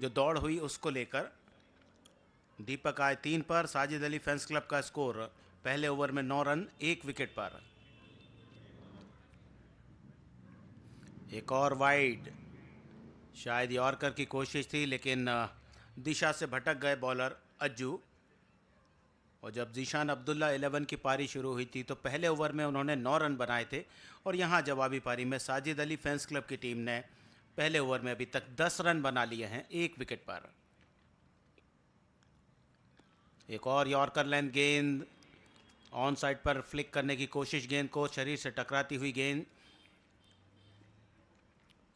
जो दौड़ हुई उसको लेकर दीपक आए 3 पर। साजिद अली फैंस क्लब का स्कोर पहले ओवर में 9 रन 1 विकेट पर। एक और वाइड, शायद यॉर्कर की कोशिश थी, लेकिन दिशा से भटक गए बॉलर अज्जू। और जब जीशान अब्दुल्ला 11 की पारी शुरू हुई थी तो पहले ओवर में उन्होंने 9 रन बनाए थे और यहाँ जवाबी पारी में साजिद अली फैंस क्लब की टीम ने पहले ओवर में अभी तक 10 रन बना लिए हैं 1 विकेट पर। एक और यॉर्कर लेंथ गेंद, ऑन साइड पर फ्लिक करने की कोशिश, गेंद को शरीर से टकराती हुई गेंद।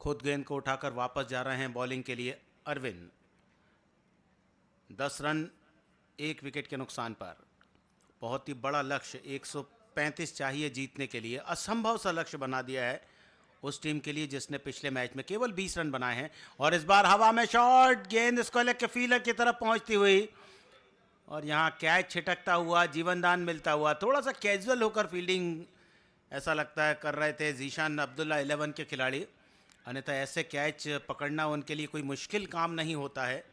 खुद गेंद को उठाकर वापस जा रहे हैं बॉलिंग के लिए अरविंद। 10 रन 1 विकेट के नुकसान पर। बहुत ही बड़ा लक्ष्य 135 चाहिए जीतने के लिए, असंभव सा लक्ष्य बना दिया है उस टीम के लिए जिसने पिछले मैच में केवल 20 रन बनाए हैं। और इस बार हवा में शॉट, गेंद स्क्वायर के फील्डर की तरफ पहुंचती हुई और यहाँ कैच छिटकता हुआ, जीवनदान मिलता हुआ। थोड़ा सा कैजुअल होकर फील्डिंग ऐसा लगता है कर रहे थे जीशान अब्दुल्ला 11 के खिलाड़ी, अन्यथा ऐसे कैच पकड़ना उनके लिए कोई मुश्किल काम नहीं होता है।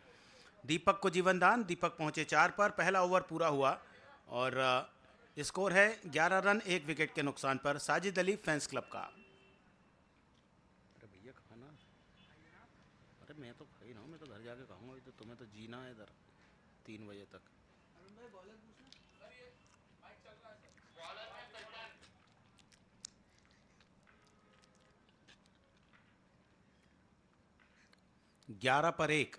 दीपक को जीवनदान, दीपक पहुंचे 4 पर। पहला ओवर पूरा हुआ और स्कोर है 11 रन 1 विकेट के नुकसान पर साजिद अली फैंस क्लब का। अरे भैया खाना, अरे मैं तो खाई रहा हूँ, मैं तो घर जाके खाऊंगा, तो तुम्हें तो जीना है इधर 3 बजे तक। 11 पर 1।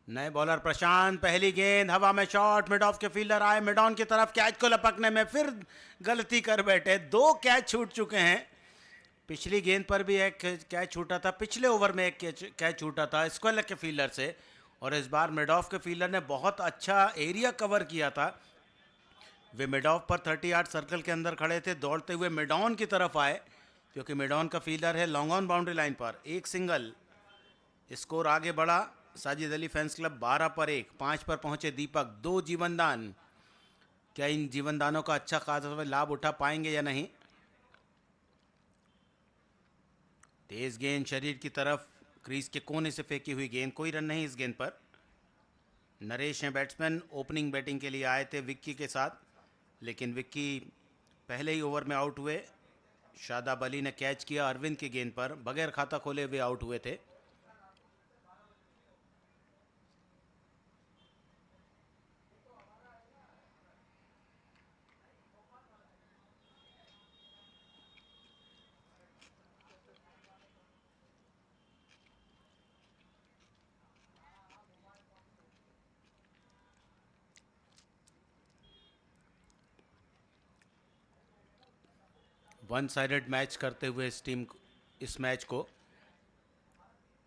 नए बॉलर प्रशांत, पहली गेंद, हवा में शॉट, मिड ऑफ के फील्डर आए मिड ऑन की तरफ, कैच को लपकने में फिर गलती कर बैठे। 2 कैच छूट चुके हैं। पिछली गेंद पर भी एक कैच छूटा था, पिछले ओवर में एक कैच छूटा था स्क्वेलर के फील्डर से, और इस बार मिड ऑफ के फील्डर ने बहुत अच्छा एरिया कवर किया था। वे मिड ऑफ पर 30 यार्ड सर्कल के अंदर खड़े थे, दौड़ते हुए मिड ऑन की तरफ आए क्योंकि मिड ऑन का फील्डर है लॉन्ग ऑन बाउंड्री लाइन पर। एक सिंगल, स्कोर आगे बढ़ा साजिद अली फैंस क्लब 12 पर 1। 5 पर पहुंचे दीपक, 2 जीवनदान क्या इन जीवनदानों का अच्छा खासा लाभ उठा पाएंगे या नहीं। तेज गेंद शरीर की तरफ, क्रीज के कोने से फेंकी हुई गेंद, कोई रन नहीं इस गेंद पर। नरेश हैं बैट्समैन, ओपनिंग बैटिंग के लिए आए थे विक्की के साथ, लेकिन विक्की पहले ही ओवर में आउट हुए। शादाब अली ने कैच किया अरविंद की गेंद पर, बगैर खाता खोले हुए आउट हुए थे। वन साइडेड मैच करते हुए इस मैच को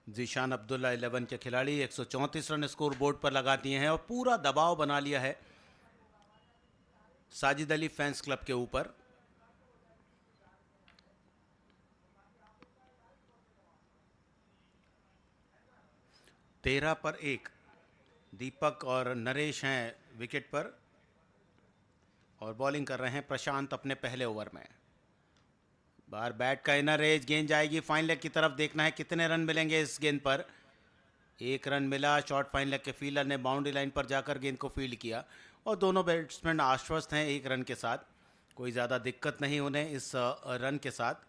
जीशान अब्दुल्ला 11 के खिलाड़ी 134 रन स्कोर बोर्ड पर लगा दिए हैं और पूरा दबाव बना लिया है साजिद अली फैंस क्लब के ऊपर। तेरह पर एक दीपक और नरेश हैं विकेट पर और बॉलिंग कर रहे हैं प्रशांत अपने पहले ओवर में। बाहर बैट का इनर एज, गेंद जाएगी फाइन लेग की तरफ, देखना है कितने रन मिलेंगे इस गेंद पर। एक रन मिला, शॉर्ट फाइन लेग के फील्डर ने बाउंड्री लाइन पर जाकर गेंद को फील्ड किया और दोनों बैट्समैन आश्वस्त हैं एक रन के साथ, कोई ज़्यादा दिक्कत नहीं उन्हें इस रन के साथ।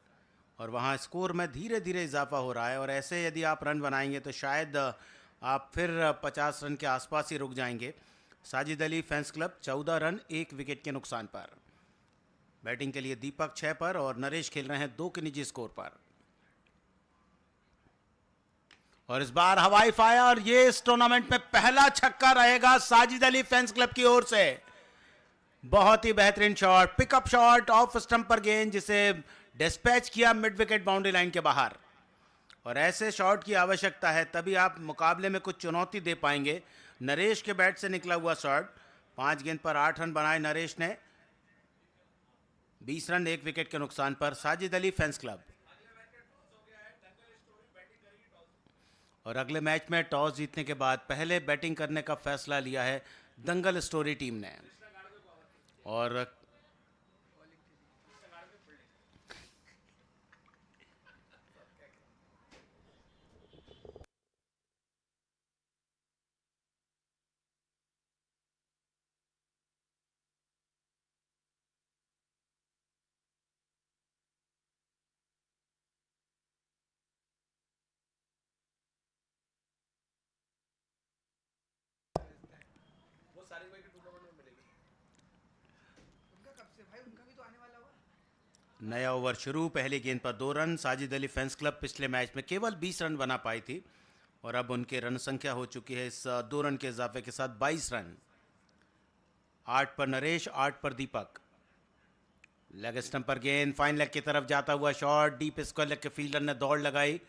और वहाँ स्कोर में धीरे धीरे इजाफा हो रहा है और ऐसे यदि आप रन बनाएंगे तो शायद आप फिर 50 रन के आसपास ही रुक जाएंगे। Sajid Ali fans club 14 run 1 wicket के नुकसान पर। बैटिंग के लिए दीपक 6 पर और नरेश खेल रहे हैं 2 के निजी स्कोर पर। और इस बार हवाई फायर, ये इस टूर्नामेंट में पहला छक्का रहेगा साजिद अली फैंस क्लब की ओर से। बहुत ही बेहतरीन shot, pickup shot off stump पर गेंद, जिसे डिस्पैच किया मिड विकेट बाउंड्री लाइन के बाहर। और ऐसे शॉट की आवश्यकता है, तभी आप मुकाबले में कुछ चुनौती दे पाएंगे। नरेश के बैट से निकला हुआ शॉट, 5 गेंद पर 8 रन बनाए नरेश ने, 20 रन 1 विकेट के नुकसान पर। Sajid Ali fans club. और अगले मैच में टॉस जीतने के बाद पहले बैटिंग करने का फैसला लिया है दंगल स्टोरी टीम ने। और नया ओवर शुरू, पहली गेंद पर 2 run. Sajid Ali fans club पिछले मैच में केवल 20 रन बना पाई थी और अब उनके रन संख्या हो चुकी है इस 2 रन के इजाफे के साथ 22 रन। 8 पर नरेश, 8 पर दीपक। लेग स्टंप पर गेंद, फाइन लेग की तरफ जाता हुआ शॉट, डीप स्क्वायर लेग के फील्डर ने दौड़ लगाई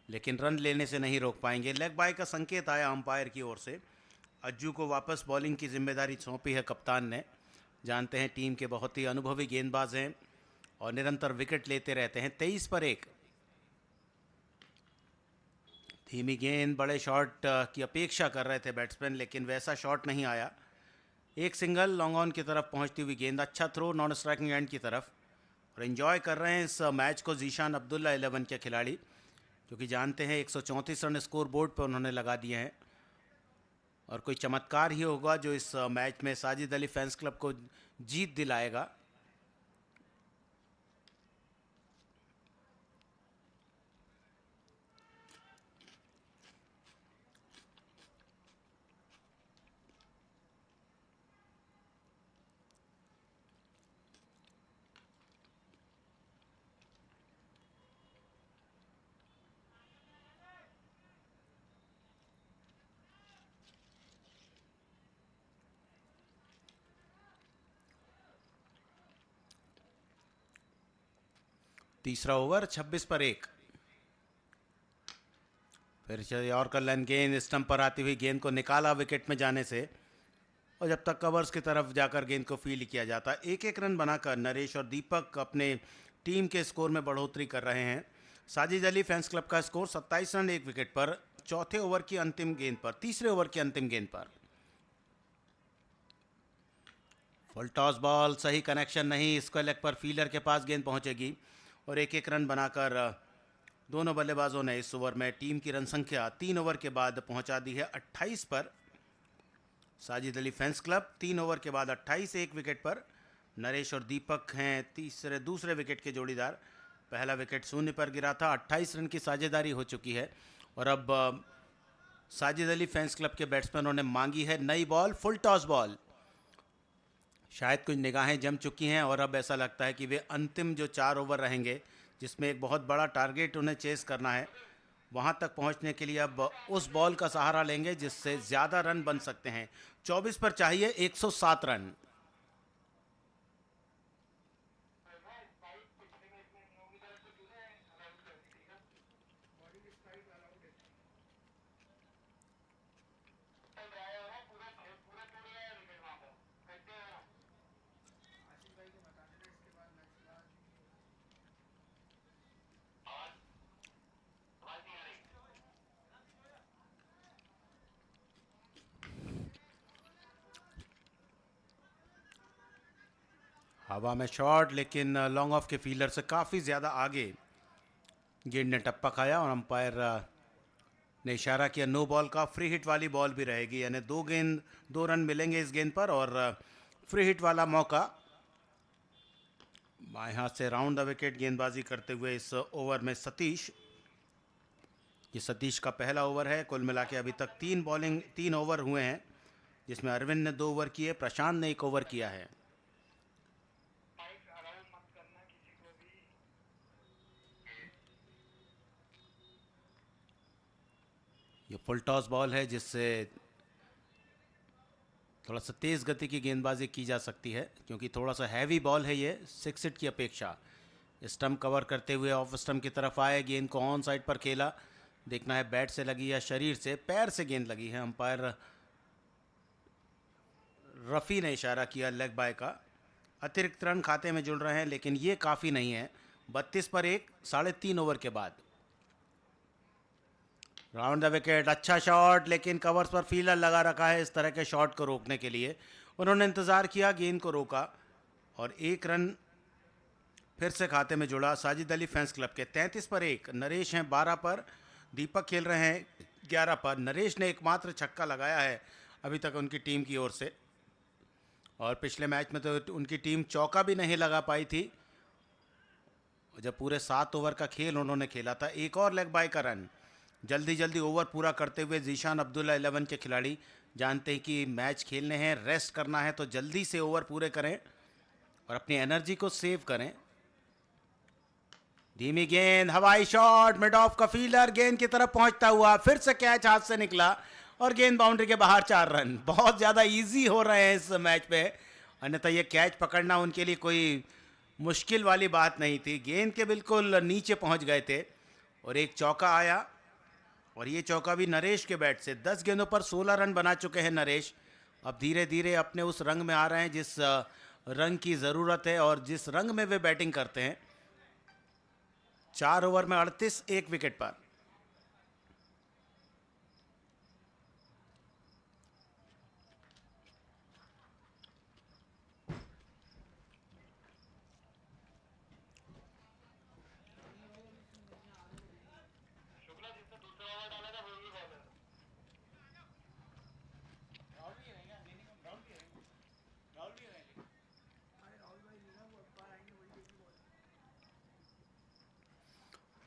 लेकिन रन लेने से नहीं रोक पाएंगे। लेग बाय का संकेत आया अंपायर की ओर से। अज्जू को वापस बॉलिंग की जिम्मेदारी सौंपी है कप्तान ने। जानते हैं टीम के बहुत ही अनुभवी गेंदबाज हैं और निरंतर विकेट लेते रहते हैं। 23 पर 1। धीमी गेंद, बड़े शॉट की अपेक्षा कर रहे थे बैट्समैन, लेकिन वैसा शॉट नहीं आया। एक सिंगल लॉन्ग ऑन की तरफ पहुंचती हुई गेंद, अच्छा थ्रो नॉन स्ट्राइकिंग एंड की तरफ। और एंजॉय कर रहे हैं इस मैच को जीशान अब्दुल्ला 11 के खिलाड़ी, क्योंकि जानते हैं 134 रन स्कोर बोर्ड पर उन्होंने लगा दिए हैं और कोई चमत्कार ही होगा जो इस मैच में साजिद अली फैंस क्लब को जीत दिलाएगा। तीसरा ओवर, 26 पर 1। फिर से यॉर्कर लाइन गेंद, स्टंप पर आती हुई गेंद को निकाला विकेट में जाने से, और जब तक कवर्स की तरफ जाकर गेंद को फील्ड किया जाता। 1-1 रन बनाकर नरेश और दीपक अपने टीम के स्कोर में बढ़ोतरी कर रहे हैं। साजिद अली फैंस क्लब का स्कोर 27 रन 1 विकेट पर, चौथे ओवर की अंतिम गेंद पर, तीसरे ओवर की अंतिम गेंद पर। फुल टॉस बॉल, सही कनेक्शन नहीं, स्क्वायर लेग पर फील्डर के पास गेंद पहुंचेगी और एक एक रन बनाकर दोनों बल्लेबाजों ने इस ओवर में टीम की रन संख्या 3 ओवर के बाद पहुंचा दी है 28 पर। Sajid Ali fans club 3 over के बाद 28, एक विकेट पर। नरेश और दीपक हैं दूसरे विकेट के जोड़ीदार। पहला विकेट शून्य पर गिरा था, 28 रन की साझेदारी हो चुकी है और अब साजिद अली फैंस क्लब के बैट्समैनों ने मांगी है नई बॉल, फुल टॉस बॉल। शायद कुछ निगाहें जम चुकी हैं और अब ऐसा लगता है कि वे अंतिम जो 4 ओवर रहेंगे जिसमें एक बहुत बड़ा टारगेट उन्हें चेस करना है, वहां तक पहुंचने के लिए अब उस बॉल का सहारा लेंगे जिससे ज़्यादा रन बन सकते हैं। 24 पर चाहिए 107 रन। हवा में शॉट, लेकिन लॉन्ग ऑफ के फील्डर से काफ़ी ज़्यादा आगे गेंद ने टप्पा खाया और अंपायर ने इशारा किया नो बॉल का। फ्री हिट वाली बॉल भी रहेगी, यानी 2 रन मिलेंगे इस गेंद पर और फ्री हिट वाला मौका। बाएं हाथ से राउंड द विकेट गेंदबाजी करते हुए इस ओवर में सतीश। ये सतीश का पहला ओवर है। कुल मिला के अभी तक 3 ओवर हुए हैं जिसमें अरविंद ने 2 ओवर किए, प्रशांत ने 1 ओवर किया है। ये फुल टॉस बॉल है जिससे थोड़ा सा तेज़ गति की गेंदबाजी की जा सकती है क्योंकि थोड़ा सा हैवी बॉल है ये 6 हिट की अपेक्षा। स्टंप कवर करते हुए ऑफ स्टंप की तरफ आए, गेंद को ऑन साइड पर खेला। देखना है बैट से लगी या शरीर से, पैर से गेंद लगी है। अंपायर रफ़ी ने इशारा किया लेग बाय का। अतिरिक्त रन खाते में जुड़ रहे हैं लेकिन ये काफ़ी नहीं है। 32 पर 1, 3.5 ओवर के बाद। राउंड द विकेट, अच्छा शॉट, लेकिन कवर्स पर फील्डर लगा रखा है इस तरह के शॉट को रोकने के लिए। उन्होंने इंतज़ार किया, गेंद को रोका और 1 रन फिर से खाते में जुड़ा साजिद अली फैंस क्लब के। 33 पर 1, नरेश हैं 12 पर, दीपक खेल रहे हैं 11 पर। नरेश ने एकमात्र छक्का लगाया है अभी तक उनकी टीम की ओर से और पिछले मैच में तो उनकी टीम चौका भी नहीं लगा पाई थी जब पूरे 7 ओवर का खेल उन्होंने खेला था। एक और लेग बाय का रन। जल्दी ओवर पूरा करते हुए जीशान अब्दुल्ला 11 के खिलाड़ी जानते हैं कि मैच खेलने हैं, रेस्ट करना है, तो जल्दी से ओवर पूरे करें और अपनी एनर्जी को सेव करें। धीमी गेंद, हवाई शॉट, मिड ऑफ का फील्डर गेंद की तरफ पहुंचता हुआ, फिर से कैच हाथ से निकला और गेंद बाउंड्री के बाहर। 4 रन। बहुत ज़्यादा इजी हो रहे हैं इस मैच पे, अन्यथा ये कैच पकड़ना उनके लिए कोई मुश्किल वाली बात नहीं थी। गेंद के बिल्कुल नीचे पहुंच गए थे और एक चौका आया और ये चौका भी नरेश के बैट से। 10 गेंदों पर 16 रन बना चुके हैं नरेश। अब धीरे धीरे अपने उस रंग में आ रहे हैं जिस रंग की ज़रूरत है और जिस रंग में वे बैटिंग करते हैं। 4 ओवर में 38, 1 विकेट पर।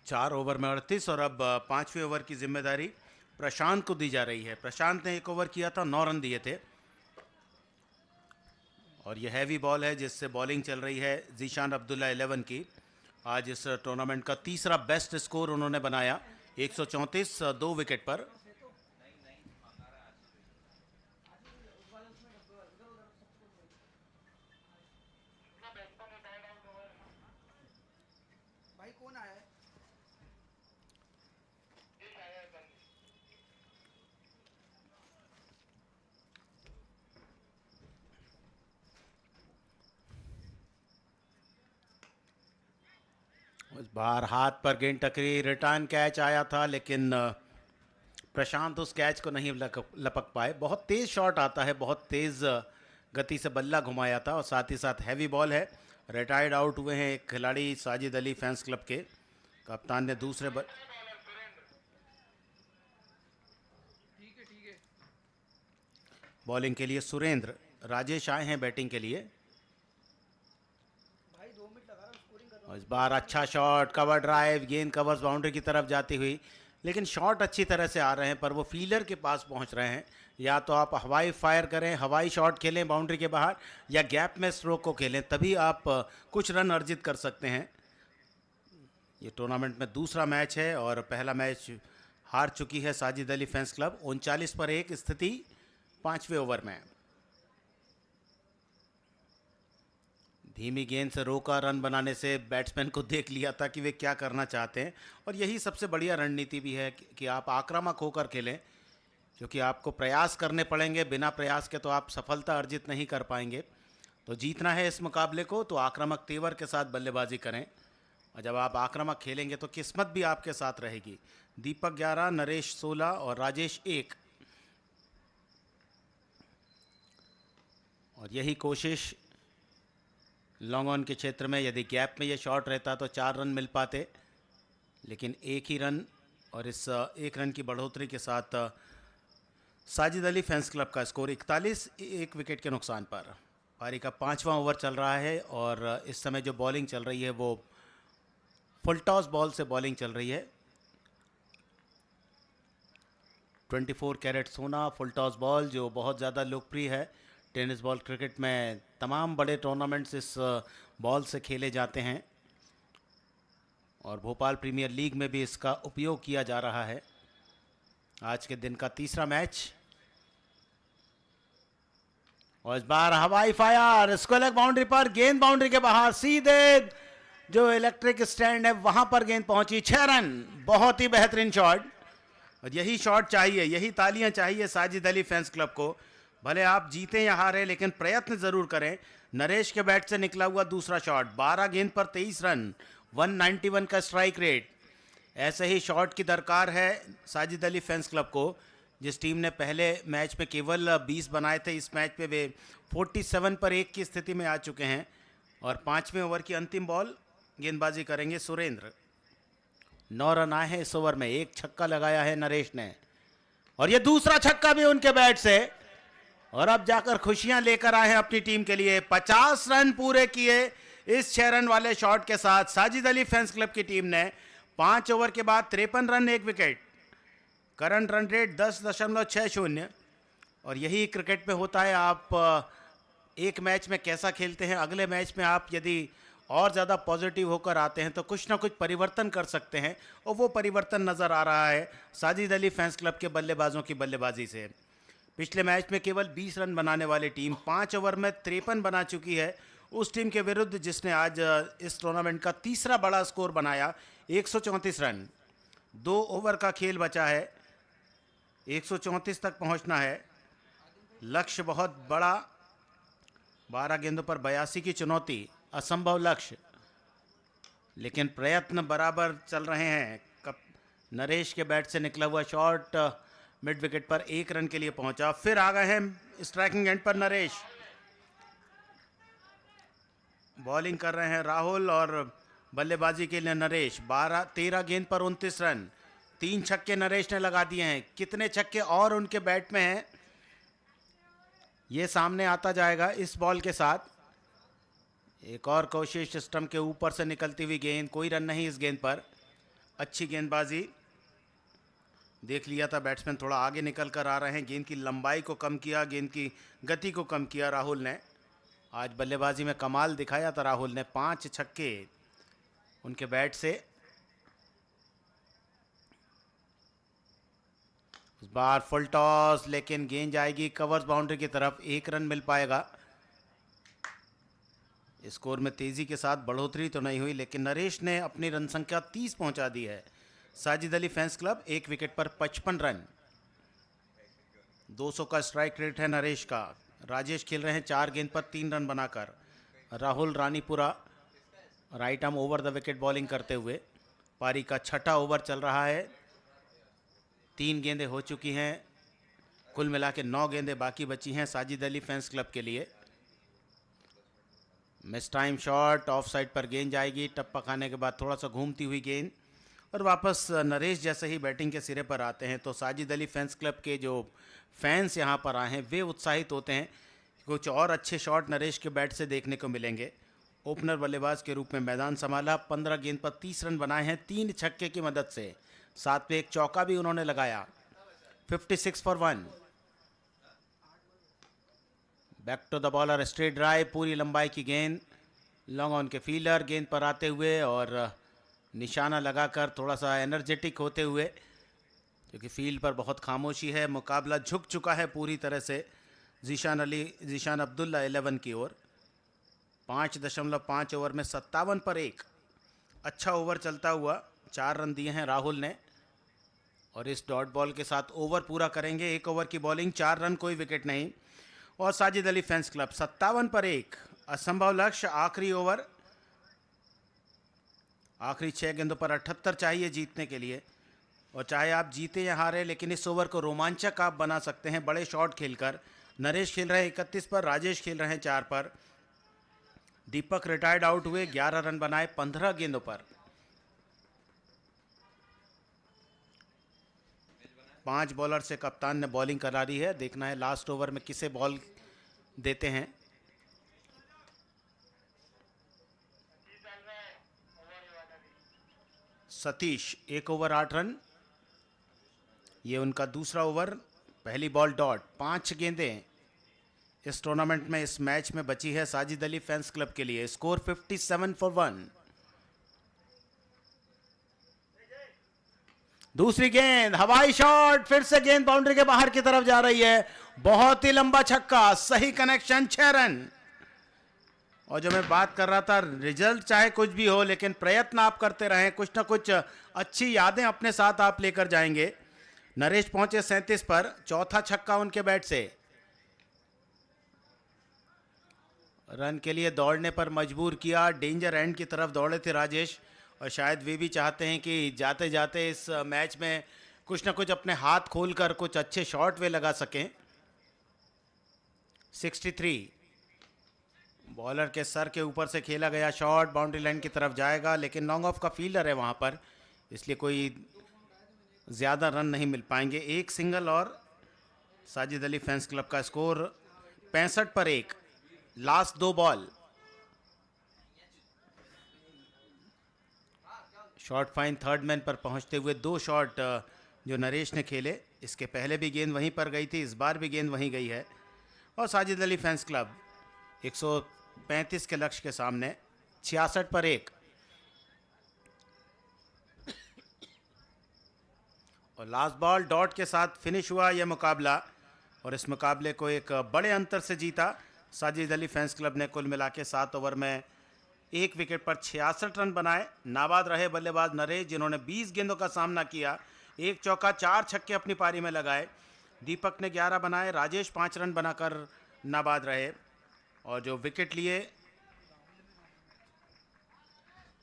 चार ओवर में 38 और अब 5वें ओवर की जिम्मेदारी प्रशांत को दी जा रही है। प्रशांत ने 1 ओवर किया था, 9 रन दिए थे और ये हैवी बॉल है जिससे बॉलिंग चल रही है जीशान अब्दुल्ला 11 की। आज इस टूर्नामेंट का तीसरा बेस्ट स्कोर उन्होंने बनाया, 134, 2 विकेट पर। इस बार हाथ पर गेंद टकरी, रिटर्न कैच आया था लेकिन प्रशांत उस कैच को नहीं लपक पाए। बहुत तेज़ शॉट आता है, बहुत तेज़ गति से बल्ला घुमाया था और साथ ही साथ हैवी बॉल है। रिटायर्ड आउट हुए हैं एक खिलाड़ी साजिद अली फैंस क्लब के। कप्तान ने दूसरे बॉलिंग के लिए सुरेंद्र, राजेश आए हैं बैटिंग के लिए। और इस बार अच्छा शॉट, कवर ड्राइव, गेंद कवर्स बाउंड्री की तरफ जाती हुई, लेकिन शॉट अच्छी तरह से आ रहे हैं पर वो फील्डर के पास पहुंच रहे हैं। या तो आप हवाई फायर करें, हवाई शॉट खेलें बाउंड्री के बाहर, या गैप में स्ट्रोक को खेलें, तभी आप कुछ रन अर्जित कर सकते हैं। ये टूर्नामेंट में दूसरा मैच है और पहला मैच हार चुकी है साजिद अली फैंस क्लब। 39 पर 1 स्थिति 5वें ओवर में। धीमी गेंद से रोका, रन बनाने से बैट्समैन को देख लिया था कि वे क्या करना चाहते हैं, और यही सबसे बढ़िया रणनीति भी है कि आप आक्रामक होकर खेलें, क्योंकि आपको प्रयास करने पड़ेंगे। बिना प्रयास के तो आप सफलता अर्जित नहीं कर पाएंगे। तो जीतना है इस मुकाबले को तो आक्रामक तेवर के साथ बल्लेबाजी करें, और जब आप आक्रामक खेलेंगे तो किस्मत भी आपके साथ रहेगी। दीपक 11, नरेश 16 और राजेश 1। और यही कोशिश लॉन्ग ऑन के क्षेत्र में, यदि गैप में ये शॉट रहता तो 4 रन मिल पाते, लेकिन 1 ही रन, और इस 1 रन की बढ़ोतरी के साथ साजिद अली फैंस क्लब का स्कोर 41, 1 विकेट के नुकसान पर। पारी का 5वां ओवर चल रहा है और इस समय जो बॉलिंग चल रही है वो फुल टॉस बॉल से बॉलिंग चल रही है। 24 कैरेट सोना फुल टॉस बॉल, जो बहुत ज़्यादा लोकप्रिय है टेनिस बॉल क्रिकेट में। तमाम बड़े टूर्नामेंट्स इस बॉल से खेले जाते हैं और भोपाल प्रीमियर लीग में भी इसका उपयोग किया जा रहा है। आज के दिन का तीसरा मैच, और इस बार हवाई फायर, स्क्वायर लेग बाउंड्री पर, गेंद बाउंड्री के बाहर, सीधे जो इलेक्ट्रिक स्टैंड है वहां पर गेंद पहुंची। 6 रन, बहुत ही बेहतरीन शॉट, और यही शॉट चाहिए, यही तालियां चाहिए साजिद अली फैंस क्लब को। भले आप जीतें या हारें, लेकिन प्रयत्न जरूर करें। नरेश के बैट से निकला हुआ दूसरा शॉट, 12 गेंद पर 23 रन, 191 का स्ट्राइक रेट। ऐसे ही शॉट की दरकार है साजिद अली फैंस क्लब को। जिस टीम ने पहले मैच में केवल 20 बनाए थे, इस मैच में वे 47 पर 1 की स्थिति में आ चुके हैं। और 5वें ओवर की अंतिम बॉल गेंदबाजी करेंगे सुरेंद्र। 9 रन आए हैं इस ओवर में, 1 छक्का लगाया है नरेश ने, और ये दूसरा छक्का भी उनके बैट से, और अब जाकर खुशियां लेकर आए हैं अपनी टीम के लिए। 50 रन पूरे किए इस 6 रन वाले शॉट के साथ साजिद अली फैंस क्लब की टीम ने। 5 ओवर के बाद 53 run, 1 wicket, current run rate 10.60। और यही क्रिकेट में होता है, आप एक मैच में कैसा खेलते हैं, अगले मैच में आप यदि और ज़्यादा पॉजिटिव होकर आते हैं तो कुछ ना कुछ परिवर्तन कर सकते हैं, और वो परिवर्तन नज़र आ रहा है साजिद अली फैंस क्लब के बल्लेबाजों की बल्लेबाजी से। पिछले मैच में केवल 20 रन बनाने वाली टीम 5 ओवर में 53 बना चुकी है उस टीम के विरुद्ध जिसने आज इस टूर्नामेंट का तीसरा बड़ा स्कोर बनाया, 134 रन। 2 ओवर का खेल बचा है, 134 तक पहुंचना है। लक्ष्य बहुत बड़ा, 12 गेंदों पर 82 की चुनौती, असंभव लक्ष्य, लेकिन प्रयत्न बराबर चल रहे हैं। नरेश के बैट से निकला हुआ शॉट मिड विकेट पर 1 रन के लिए पहुंचा। फिर आ गए हैं स्ट्राइकिंग एंड पर नरेश, बॉलिंग कर रहे हैं राहुल और बल्लेबाजी के लिए नरेश। 13 गेंद पर 29 रन, 3 छक्के नरेश ने लगा दिए हैं। कितने छक्के और उनके बैट में हैं ये सामने आता जाएगा इस बॉल के साथ। एक और कोशिश, स्टंप के ऊपर से निकलती हुई गेंद, कोई रन नहीं इस गेंद पर। अच्छी गेंदबाजी, देख लिया था बैट्समैन थोड़ा आगे निकल कर आ रहे हैं, गेंद की लंबाई को कम किया, गेंद की गति को कम किया राहुल ने। आज बल्लेबाजी में कमाल दिखाया था राहुल ने, 5 छक्के उनके बैट से। इस बार फुल टॉस, लेकिन गेंद जाएगी कवर्स बाउंड्री की तरफ, 1 रन मिल पाएगा। स्कोर में तेजी के साथ बढ़ोतरी तो नहीं हुई, लेकिन नरेश ने अपनी रन संख्या 30 पहुंचा दी है। Sajid Ali fans club 1 wicket पर 55 रन, 200 का स्ट्राइक रेट है नरेश का। राजेश खेल रहे हैं 4 गेंद पर 3 रन बनाकर। Rahul Ranipura right arm over the wicket bowling करते हुए। पारी का 6ठा ओवर चल रहा है, 3 गेंदें हो चुकी हैं, कुल मिला के 9 गेंदें बाकी बची हैं साजिद अली फैंस क्लब के लिए। Miss time shot, of side पर गेंद जाएगी, टप्पा खाने के बाद थोड़ा सा घूमती हुई गेंद और वापस नरेश जैसे ही बैटिंग के सिरे पर आते हैं तो साजिद अली फैंस क्लब के जो फैंस यहाँ पर आए हैं वे उत्साहित होते हैं। कुछ और अच्छे शॉट नरेश के बैट से देखने को मिलेंगे। ओपनर बल्लेबाज के रूप में मैदान संभाला, 15 गेंद पर 30 रन बनाए हैं 3 छक्के की मदद से, साथ में एक चौका भी उन्होंने लगाया। 56 for 1। Back to the bowler, straight drive, पूरी लंबाई की गेंद, लॉन्ग ऑन के फील्डर गेंद पर आते हुए और निशाना लगाकर थोड़ा सा एनर्जेटिक होते हुए, क्योंकि फील्ड पर बहुत खामोशी है। मुकाबला झुक चुका है पूरी तरह से जीशान अब्दुल्ला 11 की ओर। 5.5 ओवर में 57 पर 1। अच्छा ओवर चलता हुआ, 4 रन दिए हैं राहुल ने और इस डॉट बॉल के साथ ओवर पूरा करेंगे। 1 ओवर की बॉलिंग, 4 रन, कोई विकेट नहीं। और साजिद अली फैंस क्लब 57 पर 1, असंभव लक्ष्य। आखिरी ओवर, आखिरी 6 गेंदों पर 78 चाहिए जीतने के लिए। और चाहे आप जीते या हारे, लेकिन इस ओवर को रोमांचक आप बना सकते हैं बड़े शॉट खेलकर। नरेश खेल रहे हैं 31 पर, राजेश खेल रहे हैं 4 पर, दीपक रिटायर्ड आउट हुए, 11 रन बनाए 15 गेंदों पर। 5 बॉलर से कप्तान ने बॉलिंग करा दी है। देखना है लास्ट ओवर में किसे बॉल देते हैं। सतीश 1 ओवर 8 रन, ये उनका दूसरा ओवर। पहली बॉल डॉट। 5 गेंदें इस टूर्नामेंट में, इस मैच में बची है साजिद अली फैंस क्लब के लिए। Score 57 for 1। दूसरी गेंद, हवाई शॉट, फिर से गेंद बाउंड्री के बाहर की तरफ जा रही है। बहुत ही लंबा छक्का, सही कनेक्शन, 6 रन। और जो मैं बात कर रहा था, रिजल्ट चाहे कुछ भी हो, लेकिन प्रयत्न आप करते रहें, कुछ ना कुछ अच्छी यादें अपने साथ आप लेकर जाएंगे। नरेश पहुंचे 37 पर, चौथा छक्का उनके बैट से। रन के लिए दौड़ने पर मजबूर किया, डेंजर एंड की तरफ दौड़े थे राजेश, और शायद वे भी चाहते हैं कि जाते जाते इस मैच में कुछ ना कुछ अपने हाथ खोलकर कुछ अच्छे शॉट वे लगा सकें। 63, बॉलर के सर के ऊपर से खेला गया शॉट बाउंड्री लाइन की तरफ जाएगा, लेकिन लॉन्ग ऑफ का फील्डर है वहाँ पर, इसलिए कोई ज़्यादा रन नहीं मिल पाएंगे। एक सिंगल और साजिद अली फैंस क्लब का स्कोर 65 पर 1। Last 2 ball. Short fine third man पर पहुंचते हुए 2 शॉट जो नरेश ने खेले, इसके पहले भी गेंद वहीं पर गई थी, इस बार भी गेंद वहीं गई है। और साजिद अली फैंस क्लब 135 के लक्ष्य के सामने 66 पर 1। और लास्ट बॉल डॉट के साथ फिनिश हुआ यह मुकाबला, और इस मुकाबले को एक बड़े अंतर से जीता साजिद अली फैंस क्लब ने। कुल मिला के 7 ओवर में 1 विकेट पर 66 रन बनाए। नाबाद रहे बल्लेबाज नरेश, जिन्होंने 20 गेंदों का सामना किया, 1 चौका 4 छक्के अपनी पारी में लगाए। दीपक ने 11 बनाए, राजेश 5 रन बनाकर नाबाद रहे। और जो विकेट लिए